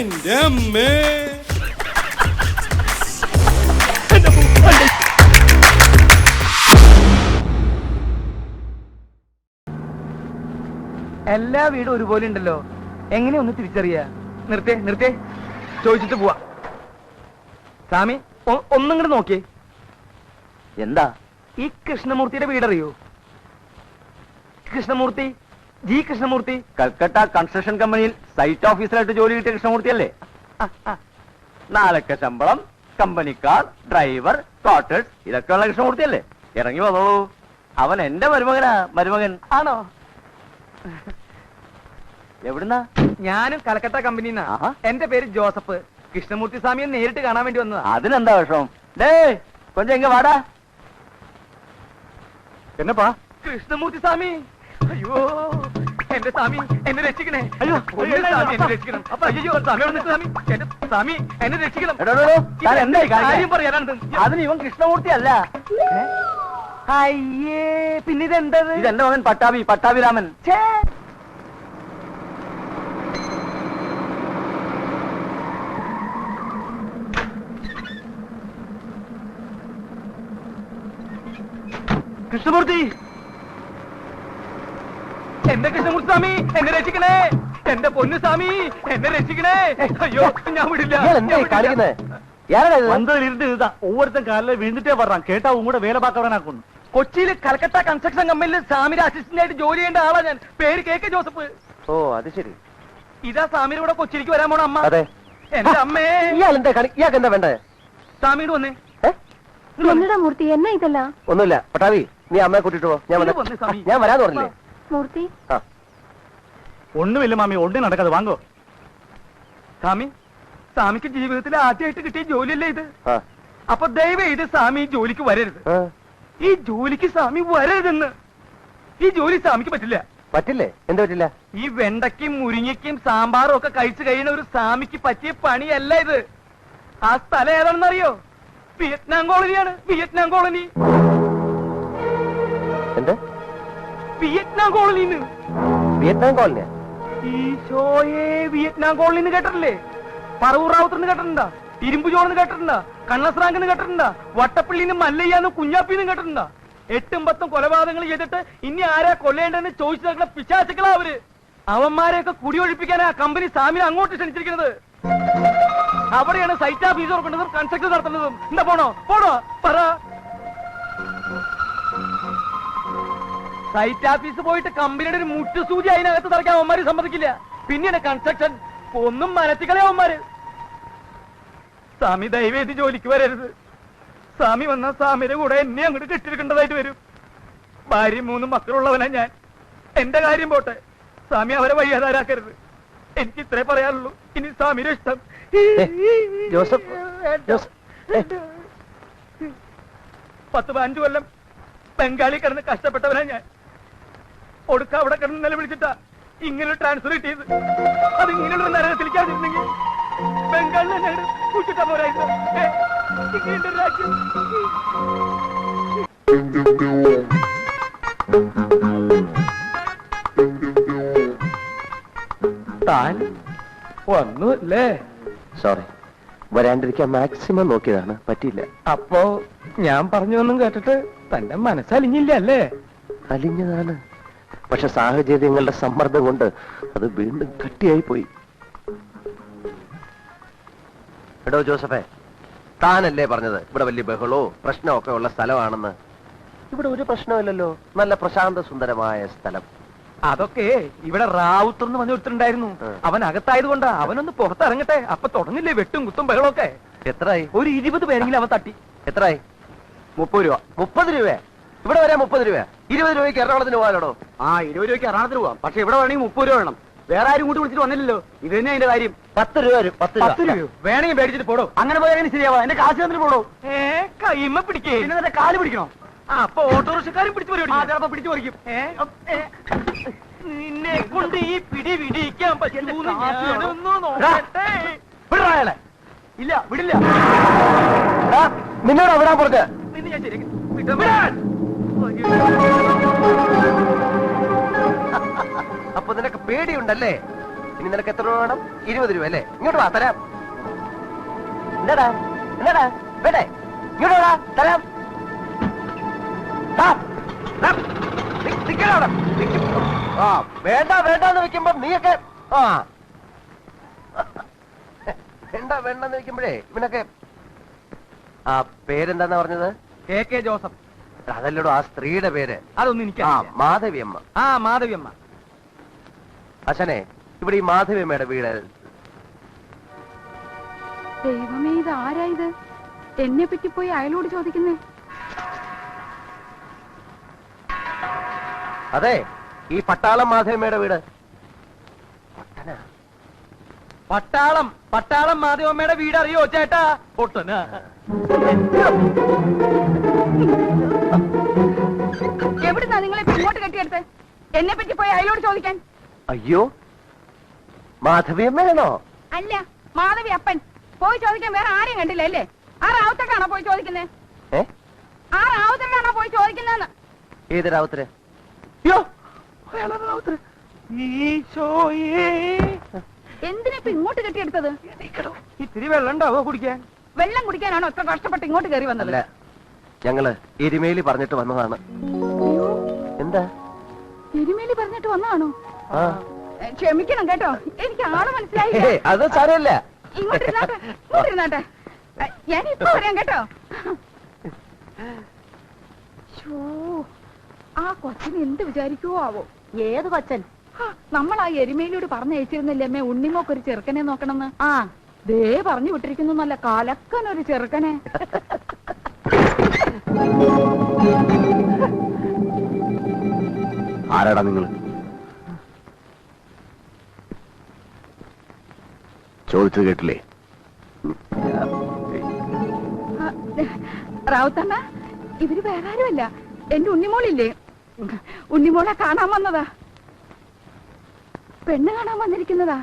എന്റെ അമ്മേ. എല്ലാ വീടും ഒരുപോലെ ഉണ്ടല്ലോ, എങ്ങനെ ഒന്ന് തിരിച്ചറിയാ? നിർത്തേ ചോദിച്ചിട്ട് പോവാ. സ്വാമി ഒന്നും കൂടെ നോക്കിയേ. എന്താ? ഈ കൃഷ്ണമൂർത്തിയുടെ വീടറിയോ? കൃഷ്ണമൂർത്തി, ജി കൃഷ്ണമൂർത്തി. കൽക്കട്ട കൺസ്ട്രക്ഷൻ കമ്പനിയിൽ സൈറ്റ് ഓഫീസറായിട്ട് ജോലി കിട്ടിയ കൃഷ്ണമൂർത്തി അല്ലേ? 4 ലക്ഷം ശമ്പളം, കമ്പനിക്കാർ, ഡ്രൈവർ, ക്വാർട്ടേഴ്സ്, ഇതൊക്കെയുള്ള കൃഷ്ണമൂർത്തി അല്ലേ? ഇറങ്ങി വന്നോളൂ. അവൻ എന്റെ മരുമകൻ. ആണോ? എവിടുന്നാ? ഞാനും കൽക്കട്ട കമ്പനിന്നാ. എന്റെ പേര് ജോസഫ്. കൃഷ്ണമൂർത്തി സ്വാമിയെ നേരിട്ട് കാണാൻ വേണ്ടി വന്നതാ. അതിനെന്താ വിഷമം? ഡേ കൊഞ്ചം എങ്ക വാടാ. എന്നപ്പാ? കൃഷ്ണമൂർത്തി സ്വാമി, അയ്യോ എന്റെ സ്വാമി എന്നെ രക്ഷിക്കണേ. അയ്യോ സ്വാമി എന്നെ രക്ഷിക്കണം. അയ്യോ സ്വാമി എന്റെ സ്വാമി എന്നെ രക്ഷിക്കണം. എന്തായി കാര്യം പറയാനാണ്. അതിന് ഇവൻ കൃഷ്ണമൂർത്തി അല്ല. അയ്യേ, പിന്നെ ഇതെന്തത്? ഇതെന്റെ മകൻ പട്ടാഭിരാമൻ. കൃഷ്ണമൂർത്തി, എന്റെ കൃഷ്ണമൂർത്തി സ്വാമി എന്നെ രക്ഷിക്കണേ. എന്റെ പൊന്നു സ്വാമി എന്നെ രക്ഷിക്കണേ. അയ്യോ ഞാൻ വിടില്ല. ഒവ്വൊരുത്തൻ കാലിലെ വീണിട്ടേ പറഞ്ഞ കേട്ടാ കൂടെ വേല പാക്കവനാക്കുന്നു. കൊച്ചിയിൽ കൽക്കട്ട കൺസ്ട്രക്ഷൻ കമ്പനിയിൽ സ്വാമിയുടെ അസിസ്റ്റന്റ് ആയിട്ട് ജോലി ചെയ്യേണ്ട ആളാ ഞാൻ. പേര് KK ജോസഫ്. ഓ അത് ശരി. ഇതാ സ്വാമിയുടെ കൂടെ കൊച്ചിയിലേക്ക് വരാൻ പോണ അമ്മ. അതെ. എന്റെ അമ്മേ. ഇയാൾക്ക് എന്താ വേണ്ടേ? സ്വാമിയോട് വന്നേ. മൂർത്തി എന്നാ ഇതല്ല? ഒന്നുമില്ല പട്ടാവി, നീ അമ്മയെ കൂട്ടിട്ട് പോ. ഞാൻ വരാന്ന് പറഞ്ഞില്ലേ? മൂർത്തി ഒന്നുമില്ല മാമി, ഒന്നും നടക്കാതെ വാങ്ങോ. സ്വാമിക്ക് ജീവിതത്തിൽ ആദ്യമായിട്ട് കിട്ടിയ ജോലിയല്ലേ ഇത്? അപ്പൊ ദയവ് ഇത് സ്വാമി ജോലിക്ക് വരരുത്. ഈ ജോലിക്ക് സ്വാമി വരരുതെന്ന്. ഈ ജോലി സ്വാമിക്ക് പറ്റില്ല. പറ്റില്ലേ? എന്താ പറ്റില്ല? ഈ വെണ്ടയ്ക്കും മുരിങ്ങയ്ക്കും സാമ്പാറും ഒക്കെ കഴിച്ചു കഴിയുന്ന ഒരു സ്വാമിക്ക് പറ്റിയ പണിയല്ല ഇത്. ആ സ്ഥലം ഏതാണെന്നറിയോ? വിയറ്റ്നാം കോളനിയാണ്. Vietnam colony. എന്താ? വിയറ്റ്നാം കോളനിന്ന്. വിയറ്റ്നാം കോളനിയാ? ഈശോയെ, വിയറ്റ്നാം കോളനിന്ന് കേട്ടിട്ടില്ലേ? പറവൂർ റാവുത്തറിന് കേട്ടിട്ടുണ്ടാ? ഇരുമ്പു ചോറിന് കേട്ടിട്ടുണ്ടാ? കണ്ണസ്രാങ്കെന്ന് കേട്ടിട്ടുണ്ടാ? വട്ടപ്പള്ളിന്ന് മല്ലയ്യാന്ന് കുഞ്ഞാപ്പിന്ന് കേട്ടിട്ടുണ്ടാ? 8ഉം 10ഉം കൊലപാതകങ്ങൾ ചെയ്തിട്ട് ഇനി ആരാ കൊല്ലേണ്ടെന്ന് ചോദിച്ചു നടക്കുന്ന പിശാചുക്കളാ അവര്. അവന്മാരെയൊക്കെ കുടിയൊഴിപ്പിക്കാനാ കമ്പനി സ്വാമിനെ അങ്ങോട്ട് ക്ഷണിച്ചിരിക്കുന്നത്. അവിടെയാണ് സൈറ്റ് ഓഫീസ് ഓർക്കേണ്ടതും കൺസ്ട്രക്ഷൻ നടത്തുന്നതും. എന്താ പോണോ പറ. സൈറ്റ് ഓഫീസ് പോയിട്ട് കമ്പനിയുടെ ഒരു മുട്ടുസൂചി അതിനകത്ത് തറയ്ക്കാൻ അവന്മാര് സമ്മതിക്കില്ല. പിന്നെയാണ് കൺസ്ട്രക്ഷൻ. ഒന്നും മനത്തിക്കളെ അവന്മാര്. സ്വാമി ദയവേദി ജോലിക്ക് വരരുത്. സ്വാമി വന്ന സ്വാമിയുടെ കൂടെ എന്നെ അങ്ങോട്ട് കെട്ടിരിക്കേണ്ടതായിട്ട് വരും. ഭാര്യയും 3 മക്കളുള്ളവനാ ഞാൻ. എന്റെ കാര്യം പോട്ടെ, സ്വാമി അവരെ വയ്യാതാരാക്കരുത്. എനിക്ക് ഇത്രേ പറയാനുള്ളൂ. ഇനി സ്വാമിയുടെ ഇഷ്ടം. ജോസഫ്, 10-15 കൊല്ലം ബംഗാളി കിടന്ന് കഷ്ടപ്പെട്ടവനാ ഞാൻ. ഒടുക്ക അവിടെ കിടന്ന് നിലവിളിച്ചിട്ടാ ഇങ്ങനെ ട്രാൻസ്ഫർ കിട്ടിയത്. അത് ഇങ്ങനെയുള്ള നരകത്തിലേക്കാതിരുന്നെങ്കിൽ ബംഗാളിൽ തന്നെ കുച്ചിട്ടാ പോരായിരുന്നു. ഇങ്ങനെയുണ്ട് രാജ്യം. താൻ വന്നുല്ലേ? സോറി, വരാണ്ടിരിക്കാൻ മാക്സിമം നോക്കിയതാണ്, പറ്റിയില്ല. അപ്പോ ഞാൻ പറഞ്ഞൊന്നും കേട്ടിട്ട് തന്റെ മനസ്സലിഞ്ഞില്ല അല്ലേ? അലിഞ്ഞതാണ്, പക്ഷെ സാഹചര്യങ്ങളുടെ സമ്മർദ്ദം കൊണ്ട് അത് വീണ്ടും കട്ടിയായി പോയി. എടോ ജോസഫേ, താനല്ലേ പറഞ്ഞത് ഇവിടെ വലിയ ബഹളോ പ്രശ്നമൊക്കെ ഉള്ള സ്ഥലമാണെന്ന്? ഇവിടെ ഒരു പ്രശ്നമില്ലല്ലോ, നല്ല പ്രശാന്ത സുന്ദരമായ സ്ഥലം. അതൊക്കെ ഇവിടെ റാവുത്തർ എന്ന് പറഞ്ഞ ഒരുത്തരുണ്ടായിരുന്നു. അവൻ അകത്തായത് കൊണ്ടാ. അവനൊന്ന് പുറത്തിറങ്ങട്ടെ, അപ്പൊ തുടങ്ങില്ലേ വെട്ടും കുത്തും ബഹളമൊക്കെ. എത്രയായി? ഒരു 20 പേരെങ്കിലും അവൻ തട്ടി. എത്രയായി? 30 രൂപ. 30 രൂപ? ഇവിടെ വരാൻ 30 രൂപ? 20 രൂപയ്ക്ക് എറണാകുളത്തിന് പോകാനോ? 20 രൂപയ്ക്ക് എറണാകുളത്തിന് പോവാം. പക്ഷെ ഇവിടെ വേണമെങ്കിൽ 30 രൂപ വേണം. വേറെ ആരും കൂട്ടി വിളിച്ചിട്ട് വന്നില്ലല്ലോ. ഇത് തന്നെ അതിന്റെ കാര്യം. 10 രൂപ വരും. 10 രൂപ വേണമെങ്കിൽ മേടിച്ചിട്ട് പോടോ. അങ്ങനെ പോയാൽ ശരിയാവാ. എന്റെ കാശ് തന്നിട്ട് പോടോ. കൈമ പിടിക്കേ, പിന്നെ കാല് പിടിക്കണോ? അപ്പൊ ഓട്ടോറിക്ഷക്കാരും പിടിച്ചു ചിലപ്പോ പിടിച്ചു പറിക്കും. നിന്നെ കൊണ്ട് ഈ പിടി പിടിക്കാൻ പറ്റുന്നു. ഇല്ല, വിടില്ല. നിന്നോട് വിടാൻ പറഞ്ഞ നിന്നെ ഞാൻ ശരിക്കും അപ്പൊ നിനക്ക് പേടിയുണ്ടല്ലേ? ഇനി നിനക്ക് എത്ര രൂപ വേണം? 20 രൂപ അല്ലേ? ഇങ്ങോട്ട് വാ, തരാം. എന്താടാ എന്താടാ വേണ്ടേ? ഇങ്ങോട്ട് വാ, തരാം. ആ വേണ്ട വേണ്ട എന്ന് വെക്കുമ്പോ നീയൊക്കെ ആ വേണ്ട വേണ്ടെന്ന് വെക്കുമ്പോഴേ ഇവനൊക്കെ ആ പേരെന്താന്നാ പറഞ്ഞത്? KK Joseph. അതല്ലടോ ആ സ്ത്രീയുടെ പേര്. അതൊന്നും ആ എനിക്കറിയില്ല. മാധവിയമ്മ. ആ മാധവിയമ്മ. അച്ഛനെ ഇവിടെ ഈ മാധവിയമ്മയുടെ വീട്. ദൈവമേ, ഇത് ആരാ ഇത്? എന്നെ പറ്റി പോയി അയലോട് ചോദിക്കുന്നേ. അതെ, ഈ പട്ടാളം മാധവിയമ്മയുടെ വീട്. പട്ടാളം മാധവമ്മയുടെ വീട് അറിയോ ചേട്ടാ? പൊട്ടനാ. എവിടുന്നാ നിങ്ങളെ ഇങ്ങോട്ട് കെട്ടിയെടുത്ത്? എന്നെ പറ്റി പോയി അയലോട് ചോദിക്കാൻ. അയ്യോ, മാധവിയമ്മയാണോ? അല്ല, മാധവി അപ്പൻ. പോയി ചോദിക്കാൻ വേറെ ആരെയും കണ്ടില്ല അല്ലേ? ആ റാവുത്തക്കാണോ പോയി ചോദിക്കുന്നേ? ആ റാവുത്തക്കാണോ പോയി ചോദിക്കുന്നതെന്ന്? ഏത് രാവത്തിന്? എന്തിനാ ഇങ്ങോട്ട് കെട്ടിയെടുത്തത്? ഇത്തിരി വെള്ളം ഉണ്ടാവോ കുടിക്കാൻ? വെള്ളം കുടിക്കാനാണോ അത്ര കഷ്ടപ്പെട്ട് ഇങ്ങോട്ട് കയറി വന്നത്? അല്ല, ഞങ്ങള് എരുമേലി പറഞ്ഞിട്ട് വന്നതാണ്. എന്താ എരുമേലി പറഞ്ഞിട്ട് വന്നതാണോ? ആ ക്ഷമിക്കണം കേട്ടോ, എനിക്ക് ആള് മനസ്സിലായില്ല. അത് സാരമില്ല. ഇങ്ങോട്ടിരുന്നാട്ടെ, ഞാൻ ഇപ്പൊ പറയാം കേട്ടോ. ആ കൊച്ചന് എന്ത് വിചാരിക്കുവോ ആവോ? ഏത് കൊച്ചൻ? നമ്മൾ ആ എരുമേലിയോട് പറഞ്ഞയച്ചിരുന്നില്ലേ അമ്മേ, ഉണ്ണിമോക്ക് ഒരു ചെറുക്കനെ നോക്കണമെന്ന്? ആ ദേ പറഞ്ഞു വിട്ടിരിക്കുന്നു, നല്ല കലക്കനൊരു ചെറുക്കനെ. ആരാടാ നിങ്ങൾ? ചോദിച്ചത് കേട്ടില്ലേ? റാവുത്തണ്ണ, ഇവര് വേറെ ആരുമല്ല, എന്റെ ഉണ്ണിമോളില്ലേ, ഉണ്ണിമോളെ കാണാൻ വന്നതാ. പെണ്ണ് കാണാൻ വന്നിരിക്കുന്നതാ.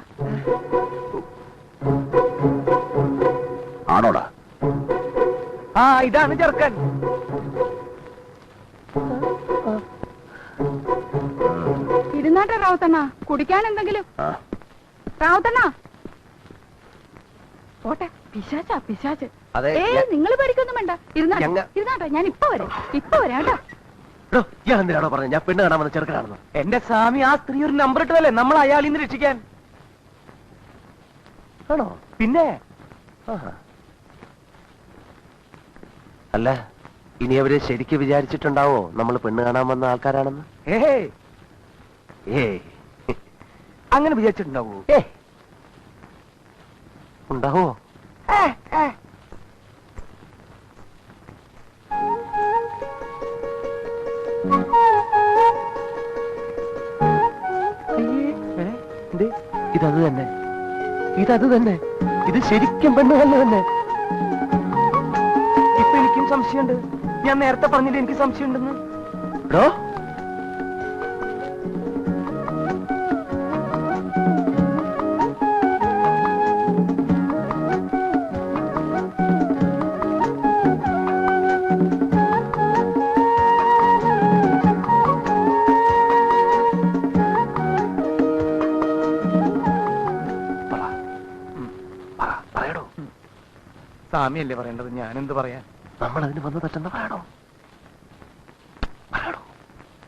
ആണോടാ? ആ ഇതാണ് ചെറുക്കൻ. ഇരുന്നാട്ടെ റാവുത്തണ്ണ, കുടിക്കാൻ എന്തെങ്കിലും. റാവുത്തണ്ണ പോട്ടെ, പിശാച്ചാ പിശാച്ച്. അതെ, നിങ്ങൾ പേടിക്കൊന്നും വേണ്ട, ഇരുന്നാട്ടെ, ഞാൻ ഇപ്പൊ വരാം കേട്ടോ. ഞാൻ എന്തിനാണോ പറഞ്ഞത് ഞാൻ പെണ്ണ് കാണാൻ വന്ന ചെറുക്കനാണെന്ന്? എന്റെ സ്വാമി, ആ സ്ത്രീ ഒരു നമ്പർ ഇട്ടതല്ലേ നമ്മൾ അയാളിൽ നിന്ന് രക്ഷിക്കാൻ. ആണോ? പിന്നെ അല്ല, ഇനി അവര് ശരിക്ക് വിചാരിച്ചിട്ടുണ്ടാവോ നമ്മൾ പെണ്ണ് കാണാൻ വന്ന ആൾക്കാരാണെന്ന്? അങ്ങനെ വിചാരിച്ചിട്ടുണ്ടാവോ? ഉണ്ടാവോ? ഇതത് തന്നെ, ഇതത് തന്നെ, ഇത് ശരിക്കും പെണ്ണ് തന്നെ. ഇപ്പൊ എനിക്കും സംശയമുണ്ട്. ഞാൻ നേരത്തെ പറഞ്ഞില്ല എനിക്ക് സംശയമുണ്ടെന്ന്. സ്വാമിയല്ലേ പറയേണ്ടത്, ഞാനെന്ത് പറയാൻ? നമ്മൾ അതിന് വന്ന് തെറ്റെന്ന് പറയണോ?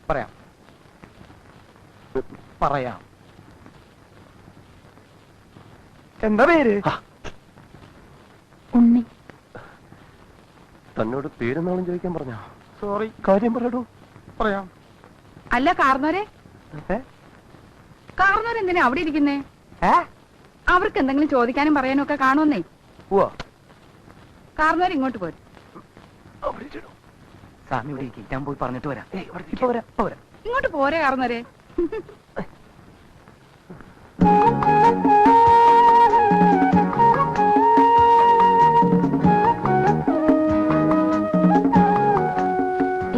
പറയാം. എന്താ പേര്? ഉണ്ണി. തന്നോട് പേരെന്നാളും ചോദിക്കാൻ പറഞ്ഞോ? സോറി. കാര്യം പറയടോ. പറയാം. അല്ല കാർന്നോരെ എന്തിനാ അവിടെ ഇരിക്കുന്നേ? അവർക്ക് എന്തെങ്കിലും ചോദിക്കാനും പറയാനും ഒക്കെ കാണുമെന്നേ. കാർന്നോര് ഇങ്ങോട്ട് പോരും. സ്വാമി ഇവിടെ ഇരിക്കും, ഞാൻ പോയി പറഞ്ഞിട്ട് വരാം. ഇങ്ങോട്ട് പോരെ കാർന്നോരെ.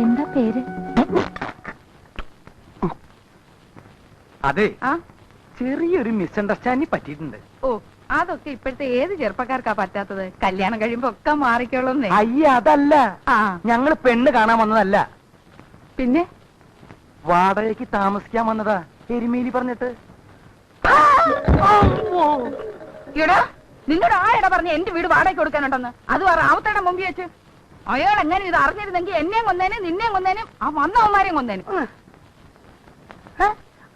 എന്താ പേര്? അതെ, ചെറിയൊരു മിസ്അണ്ടർസ്റ്റാൻഡിങ് പറ്റിയിട്ടുണ്ട്. ഓ, അതൊക്കെ ഇപ്പോഴത്തെ ഏത് ചെറുപ്പക്കാർക്കാ പറ്റാത്തത്? കല്യാണം കഴിയുമ്പോ ഒക്കെ മാറിക്കോളുന്നേ. അയ്യ അതല്ല, ഞങ്ങള് പെണ്ണ് കാണാൻ വന്നതല്ല, പിന്നെ വാടകയ്ക്ക് താമസിക്കാൻ വന്നതാ. എരുമേലി പറഞ്ഞിട്ട് എടാ നിന്നോട് ആരെടാ പറഞ്ഞ എന്റെ വീട് വാടകയ്ക്ക് കൊടുക്കാനുണ്ടെന്ന്? അത് റാവത്തേടെ മുമ്പിൽ വെച്ച് അയാൾ എങ്ങനെ ഇത് അറിഞ്ഞിരുന്നെങ്കിൽ എന്നെയും കൊന്നേനും നിന്നെയും കൊന്നേനും ആ വന്നവന്മാരെയും കൊന്നേനും.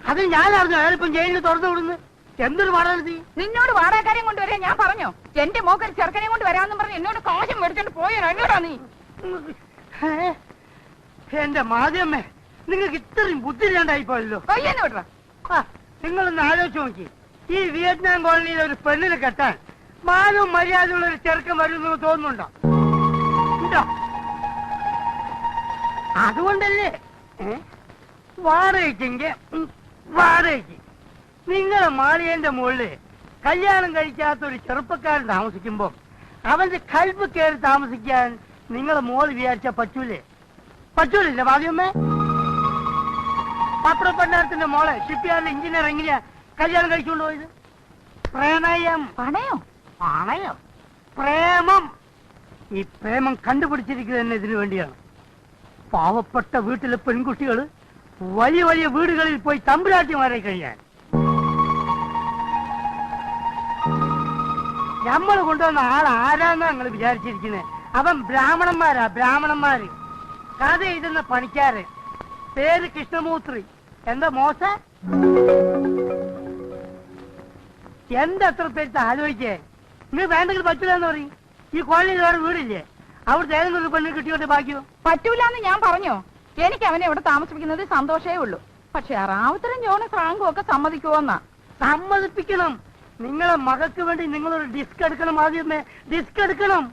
അത് ഞാൻ അറിഞ്ഞു. അയാളിപ്പം ജയിലിൽ തുറന്നു വിടുന്നു. എന്തൊരു പാടാണ്? നിന്നോട് വാടകക്കാരെയും കൊണ്ടുവരാൻ ഞാൻ പറഞ്ഞോ? എന്റെ മോക്കൊരു ചെറുക്കനെയും കൊണ്ട് വരാമെന്നും പറഞ്ഞു എന്നോട് കാശം മേടിച്ചോണ്ട് പോയോ? എന്നോടാ നീ? എന്റെ മാധ്യമേ, നിങ്ങൾക്ക് ഇത്രയും ബുദ്ധിയില്ലാണ്ടായിപ്പോയല്ലോ. അയ്യെന്നെ വിടറാ. നിങ്ങളൊന്ന് ആലോചിച്ച് നോക്കി, ഈ വിയറ്റ്നാം കോളനിയിൽ ഒരു പെണ്ണിനെ കെട്ടാൻ മാനവും മര്യാദയുള്ള ഒരു ചെറുക്കൻ വരുമെന്ന് തോന്നുന്നുണ്ടോ? ഉണ്ടോ? അതുകൊണ്ടല്ലേ വാടകയ്ക്കെങ്കിൽ വാടകയ്ക്ക് നിങ്ങളെ മാളികന്റെ മുകളില് കല്യാണം കഴിക്കാത്ത ഒരു ചെറുപ്പക്കാരൻ താമസിക്കുമ്പോ അവന്റെ കൽബ് കയറി താമസിക്കാൻ നിങ്ങളെ മോള് വിചാരിച്ചാ പറ്റൂലേ? പറ്റൂലില്ല ഭാഗ്യമ്മേ? പത്രപ്പണ്ടാരത്തിന്റെ മോളെ ഷിപ്പ്യാർഡിൽ എഞ്ചിനീയർ എങ്ങനെയാ കല്യാണം കഴിച്ചുകൊണ്ട് പോയത്? പ്രണയം. പണയോ? പണയം, പ്രേമം. ഈ പ്രേമം കണ്ടുപിടിച്ചിരിക്കുന്നത് തന്നെ ഇതിനു വേണ്ടിയാണ്. പാവപ്പെട്ട വീട്ടിലെ പെൺകുട്ടികൾ വലിയ വലിയ വീടുകളിൽ പോയി തമ്പുരാട്ടിമാരെ കഴിയാൻ. നമ്മൾ കൊണ്ടുവന്ന ആൾ ആരാന്നാ നിങ്ങൾ വിചാരിച്ചിരിക്കുന്നത്? അവൻ ബ്രാഹ്മണന്മാരാ, ബ്രാഹ്മണന്മാര്. കഥ എഴുതുന്ന പണിക്കാരൻ, പേര് കൃഷ്ണമൂർത്തി. എന്താ മോശ? എന്തത്ര പേര് ആലോചിച്ചേ? നിങ്ങൾ വേണ്ടെങ്കിൽ പറ്റൂലെന്ന് പറയും. ഈ കോളനിയിൽ വേറെ വീടില്ലേ? അവിടുത്തെ ഏതെങ്കിലും ഒരു പെണ്ണിന് കിട്ടിയോട്ടെ ബാക്കിയോ? പറ്റൂലെന്ന് ഞാൻ പറഞ്ഞോ? എനിക്ക് അവനെ ഇവിടെ താമസിപ്പിക്കുന്നത് സന്തോഷമേ ഉള്ളൂ. പക്ഷെ റാവുത്തരം ജോണും ഫ്രാങ്കും ഒക്കെ സമ്മതിക്കുവോന്നാ? സമ്മതിപ്പിക്കണം. നിങ്ങളെ മകൾക്ക് വേണ്ടി നിങ്ങളൊരു ഡിസ്ക് എടുക്കണം. ആദ്യമേ ഡിസ്ക് എടുക്കണം.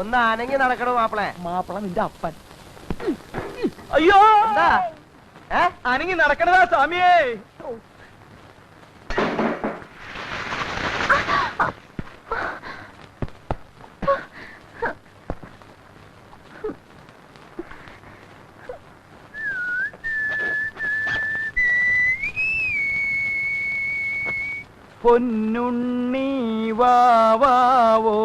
ഒന്ന് അനങ്ങി നടക്കണോ മാപ്പിളെ? മാപ്പിള നിന്റെ അപ്പൻ. അയ്യോ എന്താ അനങ്ങി നടക്കണതാ സ്വാമിയേ. പൊന്നുണ്ണി വാവോ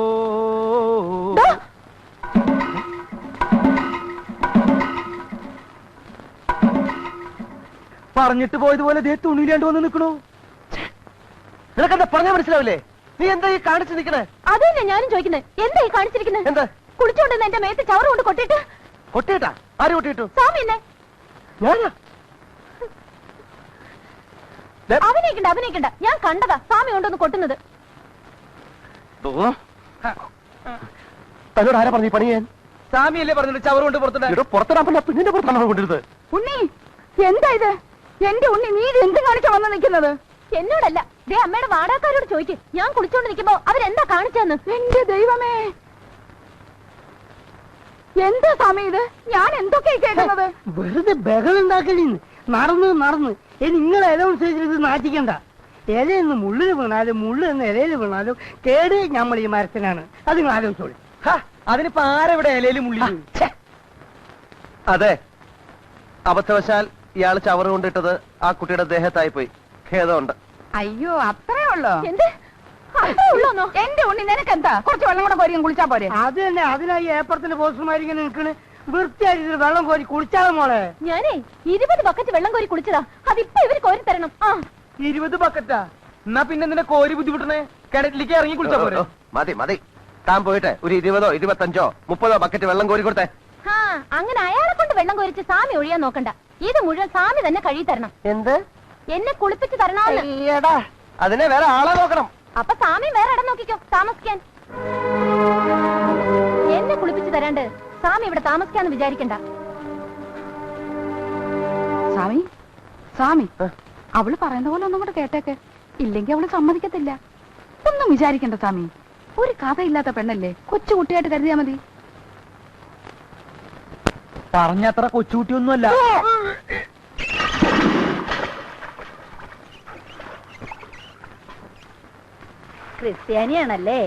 പറഞ്ഞിട്ട് പോയതുപോലെ ദേ തുണിയിലാണ്ട് വന്ന് നിൽക്കണു. നിനക്കെന്താ പറഞ്ഞാ മനസ്സിലാവില്ലേ? നീ എന്താ ഈ കാണിച്ചു നിൽക്കണേ? അത് തന്നെ ഞാനും ചോദിക്കുന്നത്. എന്താ ഈ കാണിച്ചിരിക്കുന്നത്? എന്താ കുളിച്ചോണ്ടെന്ന് എന്റെ മേത്ത് ചവറ് കൊണ്ട് കൊട്ടിട്ട്. കൊട്ടിയിട്ടാ? ആര് കൊട്ടിയിട്ടു? സ്വാമി എന്നെ ഞാനാ? അഭിനയിക്കണ്ട. ഞാൻ കണ്ടതാ സ്വാമി കൊണ്ടൊന്ന് കൊട്ടുന്നത്. തന്നോട് ആരാ പറഞ്ഞു പണി ചെയ്യാൻ? സ്വാമിയല്ലേ പറഞ്ഞിട്ട് ചവറ് കൊണ്ട് പുറത്തിട്ട് പുറത്തിടാൻ പറ്റില്ല. പെണ്ണിന്റെ പുറത്താണ് കൊണ്ടിരുന്നത്. ഉണ്ണി എന്താ ഇത്? എന്റെ ഉണ്ണി നീ ഇത് എന്ത് കാണിച്ചാ വന്ന് നിൽക്കുന്നത്? എന്നോടല്ല, ദേ അമ്മയുടെ വാടകക്കാരോട് ചോദിക്കും. ഞാൻ കുളിച്ചോണ്ട് നിൽക്കുമ്പോ അവരെന്താ കാണിച്ചെന്ന്. എന്റെ ദൈവമേ, എന്താ സ്വാമി ഇത്? ഞാൻ എന്തൊക്കെയാ കേൾക്കുന്നത്? വെറുതെ ബഹളുണ്ടാക്കലിന്ന്. നടന്ന് ഇനി നിങ്ങൾ അനൗൺസ് ചെയ്തിട്ട് നാട്ടിക്കണ്ട. ഇലയെന്ന് മുള്ളിൽ വീണാലും മുള്ളു എന്ന് ഇലയിൽ വീണാലും കേട് നമ്മൾ ഈ മരത്തിനാണ്. അത് നിങ്ങൾ ആലോചിച്ചോളി. അതിനിപ്പോ ആരെവിടെ ഇലയിൽ മുള്ളി? അതെ, അബദ്ധവശാൽ ഇയാള് ചവറ് കൊണ്ടിട്ടത് ആ കുട്ടിയുടെ ദേഹത്തായി പോയി. ഖേദമുണ്ട്. അയ്യോ അത്രേ ഉള്ളോ? എന്ത് അത്രേ ഉള്ളൂന്നോ? എന്റെ ഉണ്ണി നിനക്കെന്താ? കുറച്ച് വെള്ളം കൂടെ കോരി കുളിച്ചാ പോരെ? അത് തന്നെ. അതിനായി ഏപ്പറത്തിന്റെ പോസ്റ്റർമാരിങ്ങനെ നിൽക്കണ്. വൃത്തിയായിട്ട് വെള്ളം കോരി കുളിച്ചാലും മോളെ. ഞാനേ 20 ബക്കറ്റ് വെള്ളം കോരി കുളിച്ചതാ. അതിപ്പോ ഇവര് കോരി തരണം. 20 ബക്കറ്റാ? എന്നാ പിന്നെ നിന്നെ കോരി ബുദ്ധിമുട്ടണേ. കിണറ്റിലേക്ക് ഇറങ്ങി കുളിച്ചാ പോരെ? മതി. താൻ പോയിട്ട് ഒരു 20, 25, 30 ബക്കറ്റ് വെള്ളം കോരി കൊടുത്തേ. അങ്ങനെ അയാളെ കൊണ്ട് വെള്ളം കോരിച്ച് സ്വാമി ഒഴിയാൻ നോക്കണ്ട. ഇത് മുഴുവൻ സ്വാമി തന്നെ കഴുകി തരണം. എന്ത്? എന്നെ കുളിപ്പിച്ച് തരണോന്ന്. അതിനെ വേറെ ആളെ നോക്കണം. അപ്പൊ സ്വാമി വേറെ ഇടം നോക്കിക്കോ താമസിക്കാൻ. എന്നെ കുളിപ്പിച്ച് തരാണ്ട് സ്വാമി ഇവിടെ താമസിക്കാന്ന് വിചാരിക്കണ്ട. സ്വാമി അവള് പറയുന്ന പോലെ ഒന്നും കൂടെ കേട്ടേക്ക്. ഇല്ലെങ്കിൽ അവള് സമ്മതിക്കത്തില്ല. ഒന്നും വിചാരിക്കണ്ട സ്വാമി. ഒരു കഥയില്ലാത്ത പെണ്ണല്ലേ, കൊച്ചു കുട്ടിയായിട്ട് കരുതിയാ മതി. പറഞ്ഞത്ര കൊച്ചുകുട്ടിയൊന്നുമല്ല. ക്രിസ്ത്യാനിയാണല്ലേ?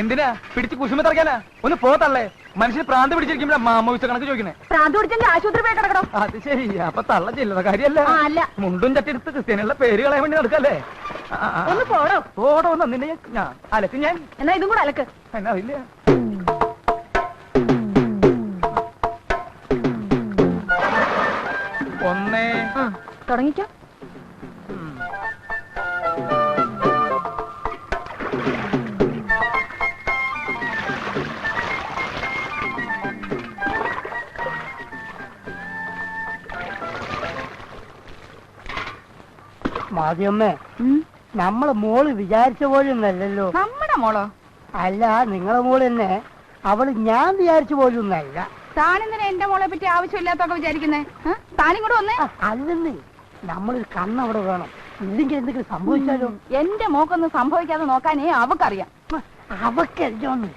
എന്തിനാ പിടിച്ച് കുശുമ തറക്കാനാ? ഒന്ന് പോത്തള്ളേ. മനുഷ്യന് പ്രാന്ത് പിടിച്ചിരിക്കുമ്പോഴാ മാമോയിച്ച കണക്ക് ചോദിക്കണേ. പ്രാന്ത് പിടിച്ചെങ്കിൽ ആശുപത്രി പോയി കിടക്കണം. അത് ശരി. അപ്പൊ തള്ള ചെല്ലുന്ന കാര്യല്ല. അല്ല. മുണ്ടും ചട്ടിയെടുത്ത് ക്രിസ്ത്യാനികളുടെ പേര് കളയാൻ വേണ്ടി നടക്കല്ലേ? ഒന്ന് പോടോ. പോടോ നിന്നെ ഞാൻ അലക്ക്. ഞാൻ എന്നാ ഇതും കൂടെ അലക്ക്. എന്നാ ഇല്ല. ഒന്നേ. തുടങ്ങിക്കോ. മാതിയമ്മേ, നമ്മളെ മോള് വിചാരിച്ച പോലൊന്നല്ലല്ലോ. നമ്മുടെ മോളോ? അല്ല, നിങ്ങളെ മോള് തന്നെ. അവള് ഞാൻ വിചാരിച്ച പോലൊന്നല്ല. താനെന്തിനാ എന്റെ മോളെ പറ്റി ആവശ്യമില്ലാത്തൊക്കെ വിചാരിക്കുന്നേ? താനും കൂടെ വന്നേ. അല്ലെന്ന്, നമ്മളൊരു കണ്ണവിടെ വേണം. ഇല്ലെങ്കിൽ എന്തെങ്കിലും സംഭവിച്ചാലോ? എന്റെ മോക്കൊന്നും സംഭവിക്കാതെ നോക്കാനേ അവക്കറിയാം. അവക്കല്ലോന്ന്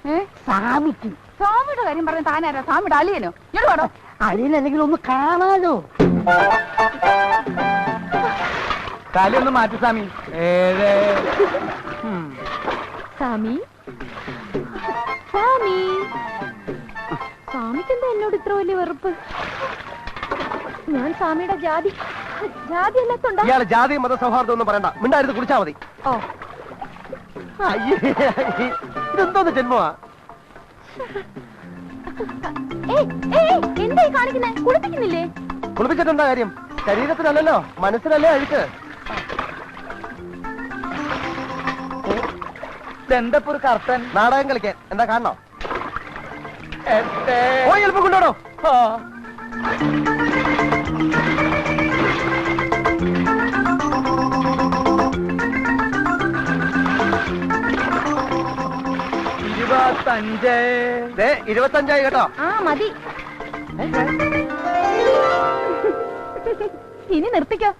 സാമിക്ക്. സ്വാമിയുടെ കാര്യം പറഞ്ഞ താനാരാ? സ്വാമിയുടെ അളിയനോ? എഴുപാടോ? അളിയനല്ലെങ്കിൽ ഒന്ന് കാണാലോ. കാലൊന്ന് മാറ്റി സ്വാമി. സ്വാമി, സ്വാമി, സ്വാമിക്കെന്താ എന്നോട് ഇത്ര വലിയ വെറുപ്പ്? ഞാൻ സ്വാമിയുടെ ജാതി അല്ലാത്തോണ്ടാ? ഇയാള് ജാതി മത സൗഹാർദ്ദം ഒന്നും പറയണ്ട, മിണ്ടായിരുന്നു കുടിച്ചാ മതി. ഓ, ഇതെന്തോന്ന് ജന്മമാ? എന്തായി കാണിക്കുന്നേ? കുളിപ്പിക്കുന്നില്ലേ? കുളിപ്പിച്ചിട്ടെന്താ കാര്യം? ശരീരത്തിനല്ലല്ലോ, മനസ്സിനല്ലേ അഴുക്ക്. ഇതെന്തപ്പോ ഒരു കർട്ടൻ? നാടകം കളിക്കാൻ എന്താ കാണണോ? പോയി എളുപ്പം കൊണ്ടോടോ. ഇരുപത്തഞ്ച്. 25 കേട്ടോ. ആ മതി, ഇനി നിർത്തിക്കോ.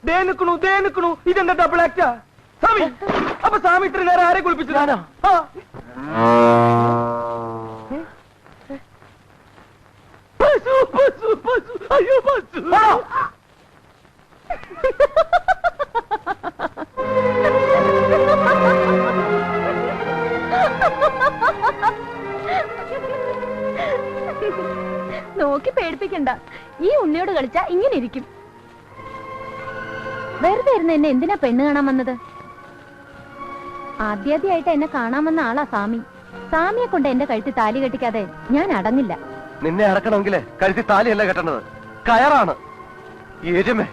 ദേ നിക്കണു. ഇതെന്താ ഡബിൾ ആക്റ്റാ? സ്വാമി, അപ്പൊ സ്വാമി ഇത്ര നേരം ആരെ കുളിപ്പിച്ചു? അയ്യോ, നോക്കി പേടിപ്പിക്കണ്ട. ഈ ഉണ്ണിയോട് കളിച്ചാ ഇങ്ങനെ ഇരിക്കും. വെറുതെ ഇരുന്ന് എന്നെ എന്തിനാ പെണ്ണ് കാണാൻ വന്നത്? ആദ്യാദ്യമായിട്ട് എന്നെ കാണാൻ വന്ന ആളാ സ്വാമി. സ്വാമിയെ കൊണ്ട് എന്റെ കഴുത്തി താലി കെട്ടിക്കാതെ ഞാൻ അടങ്ങില്ല. നിന്നെ അടക്കണമെങ്കിൽ കഴുത്തി താലിയല്ല കെട്ടേണ്ടത്, കയറാണ്. ഏജമേ,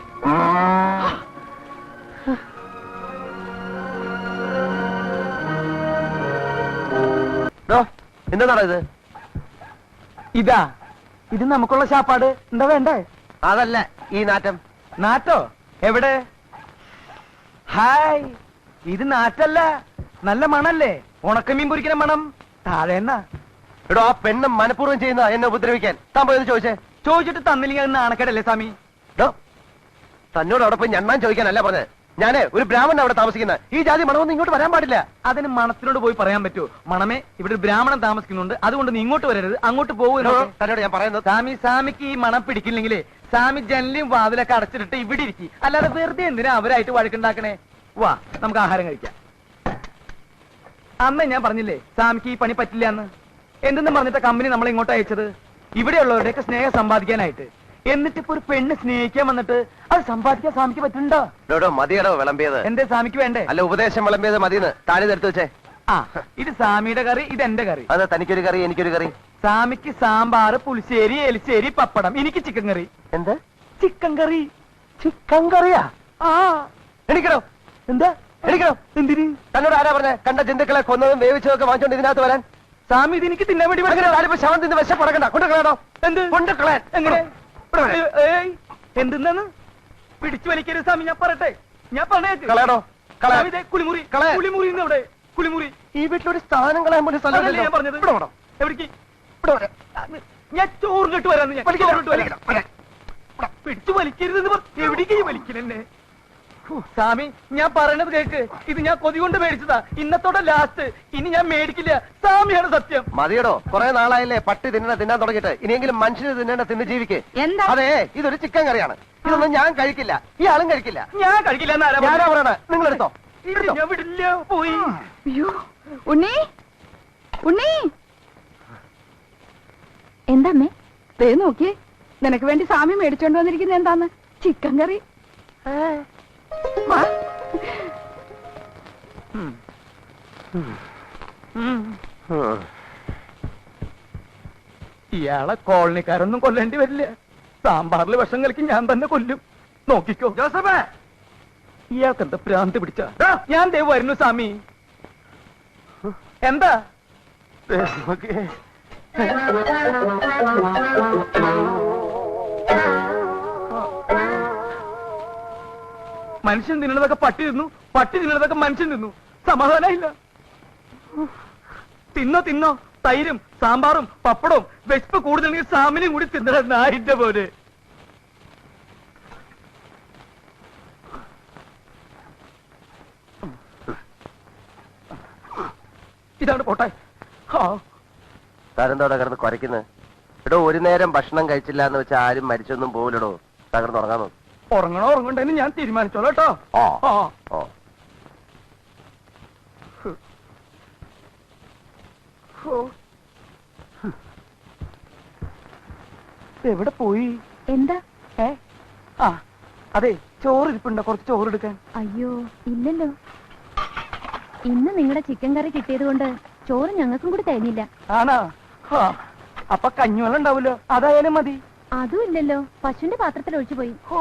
എന്താടാ ഇത്? ഇത് നമുക്കുള്ള ശാപ്പാട്. എന്താ വേണ്ടേ? അതല്ല ഈ നാറ്റം. നാറ്റോ? എവിടെ? ഹായ്, ഇത് നാറ്റല്ല, നല്ല മണല്ലേ? ഉണക്കമീൻ പൊരിക്കുന്ന മണം. താഴെ എന്നാ? എടോ, ആ പെണ്ണ് മനഃപൂർവ്വം ചെയ്യുന്ന എന്നെ ഉപദ്രവിക്കാൻ. താൻ പോയത് ചോദിച്ചേ. ചോദിച്ചിട്ട് തന്നില്ലെങ്കിൽ അത് നാണക്കേടല്ലേ സ്വാമി? തന്നോട് അവിടെ പോയി ഞണ്ണാൻ ചോദിക്കാനല്ല പറഞ്ഞത്. ഞാനേ ഒരു ബ്രാഹ്മണൻ അവിടെ താമസിക്കുന്ന. ഈ ജാതി മണമൊന്നും ഇങ്ങോട്ട് വരാൻ പാടില്ല. അതിന് മണത്തിനോട് പോയി പറയാൻ പറ്റുമോ? മണമേ, ഇവിടെ ഒരു ബ്രാഹ്മണൻ താമസിക്കുന്നുണ്ട്, അതുകൊണ്ട് നീ ഇങ്ങോട്ട് വരരുത്, അങ്ങോട്ട് പോകുമോ? തന്നോട് ഞാൻ പറയുന്നത്. സ്വാമിക്ക് ഈ മണം പിടിക്കില്ലെങ്കിലേ സ്വാമി ജനലും വാതിലൊക്കെ അടച്ചിട്ട് ഇവിടെ ഇരിക്കും. അല്ലാതെ വെറുതെ എന്തിനാ അവരായിട്ട് വഴക്കുണ്ടാക്കണേ? വാ, നമുക്ക് ആഹാരം കഴിക്കാം. അമ്മ ഞാൻ പറഞ്ഞില്ലേ സ്വാമിക്ക് ഈ പണി പറ്റില്ല എന്ന്. എന്തെന്ന് പറഞ്ഞിട്ട് കമ്പനി നമ്മളെ ഇങ്ങോട്ട് അയച്ചത് ഇവിടെയുള്ളവരുടെയൊക്കെ സ്നേഹം സമ്പാദിക്കാനായിട്ട്. എന്നിട്ട് ഇപ്പൊ ഒരു പെണ്ണ് സ്നേഹിക്കാൻ വന്നിട്ട് അത് സമ്പാദിക്കാൻ സ്വാമിക്ക് പറ്റുന്നുണ്ടോ? മതിയടോ വിളമ്പിയത്. എന്റെ സ്വാമിക്ക് വേണ്ടേ? അല്ല, ഉപദേശം വിളമ്പിയത് മതിയെന്ന് താഴെ എടുത്തു വെച്ചേ. ആ, ഇത് സ്വാമിയുടെ കറി, ഇത് എന്റെ കറി. അത് തനിക്കൊരു കറി, എനിക്കൊരു കറി. സ്വാമിക്ക് സാമ്പാറ്, പുളിശ്ശേരി, എലിശ്ശേരി, പപ്പടം. എനിക്ക് ചിക്കൻ കറി. എന്ത് ചിക്കൻ കറി? ചിക്കൻ കറിയാ? ആ, എണിക്കണോ? എന്താ എണിക്കണോ? എന്തിന്? തന്നോട് ആരാ പറഞ്ഞ കണ്ട ജന്തുക്കളെ കൊന്നതും വേവിച്ചതും ഒക്കെ വാങ്ങിച്ചോണ്ട് ഇതിനകത്ത് വരാൻ? സ്വാമി ഇത് എനിക്ക് തിന്നാൻ വേണ്ടി ആരിപ്പോ ശവം തിന്ന് വിശപ്പടക്കണ്ട. കൊണ്ടുകളയാണോ? എന്ത് കൊണ്ടുകളയാൻ? എങ്ങനെ? എന്തെന്നാണ്? പിടിച്ചു വലിക്കരുത് സ്വാമി, ഞാൻ പറയട്ടെ. ഞാൻ കളയണോ? കുളിമുറി. കുളിമുറി എവിടെ? കുളിമുറി. ഈ വീട്ടിലൊരു സ്ഥാനം കളയാൻ പോലും സ്ഥലമല്ലേ ഞാൻ പറഞ്ഞത്? ഇവിടെ വേണം. എവിടേക്ക്? ഞാൻ ചോറ് കെട്ട് വരാന്ന്. ഞാൻ പിടിച്ചു വലിക്കരുതെന്ന് എവിടേക്ക് വലിക്കലെന്നെ? സ്വാമി, ഞാൻ പറയണത് കേക്ക്. ഇത് ഞാൻ കൊതി കൊണ്ട് മേടിച്ചതാ. ഇന്നത്തോടെ ലാസ്റ്റ്. ഇനി ഞാൻ മേടിക്കില്ല. സ്വാമിയാണ് സത്യം. മതിയടോ, കുറെ നാളായില്ലേ പട്ടി തിന്നാൻ തുടങ്ങിയിട്ട്. ഇനിയെങ്കിലും മനുഷ്യന് തിന്നേണ്ട തിന്ന് ജീവിക്ക്. അതെ, ഇതൊരു ചിക്കൻ കറിയാണ്. ഇതൊന്നും ഞാൻ കഴിക്കില്ല, ഈ ആളും കഴിക്കില്ല. ഞാൻ കഴിക്കില്ല. ഞാനാ പറയണ, നിങ്ങൾ എടുത്തോ. ഞാൻ വിടില്ല. പോയി. അയ്യോ, ഉണ്ണി, ഉണ്ണി, എന്താമ്മേ? ദേ നോക്കിയേ, നിനക്ക് വേണ്ടി സ്വാമി മേടിച്ചോണ്ട് വന്നിരിക്കുന്നത് എന്താന്ന്? ചിക്കൻ കറി. വാ. ഇയാളെ കോളനിക്കാരൊന്നും കൊല്ലേണ്ടി വരില്ല. സാമ്പാറിൽ വിഷം കലക്കി ഞാൻ തന്നെ കൊല്ലും. നോക്കിക്കോ ജോസഫ്. ഇയാൾക്ക് എന്താ ഭ്രാന്ത് പിടിച്ച? ഞാൻ ദേ വരുന്നു സ്വാമി. എന്താ മനുഷ്യൻ തിന്നണതൊക്കെ പട്ടി തിന്നു, പട്ടി തിന്നണതൊക്കെ മനുഷ്യൻ തിന്നു. സമാധാനമില്ല. തിന്നോ തിന്നോ, തൈരും സാമ്പാറും പപ്പടവും വിശപ്പ് കൂടുതലെങ്കിൽ സാമിനും കൂടി തിന്നണ നായിന്റെ പോലെ. ഇതാണ് പോട്ടെ. താരെന്തോടെ കിടന്ന് കുരയ്ക്കുന്നത്? എടോ, ഒരു നേരം ഭക്ഷണം കഴിച്ചില്ല എന്ന് വെച്ചാൽ ആരും മരിച്ചൊന്നും പോവില്ലടോ. തകർന്ന് ഉറങ്ങാൻ ഉറങ്ങണോ ഉറങ്ങണ്ടെന്ന് ഞാൻ തീരുമാനിച്ചോളൂ കേട്ടോ. എവിടെ പോയി? എന്താ? അതെ, ചോറ് ഇരിപ്പുണ്ടോ? കുറച്ച് ചോറ് എടുക്കാൻ. അയ്യോ ഇല്ലല്ലോ, ഇന്ന് നിങ്ങളുടെ ചിക്കൻ കറി കിട്ടിയത് കൊണ്ട് ചോറ് ഞങ്ങൾക്കും കൂടി തരുന്നില്ല. ആണോ? അപ്പൊ കഞ്ഞിവെള്ളം ഉണ്ടാവല്ലോ, അതായാലും മതി. അതും ഇല്ലല്ലോ, പശുവിന്റെ പാത്രത്തിൽ ഒഴിച്ചു പോയി. ഓ,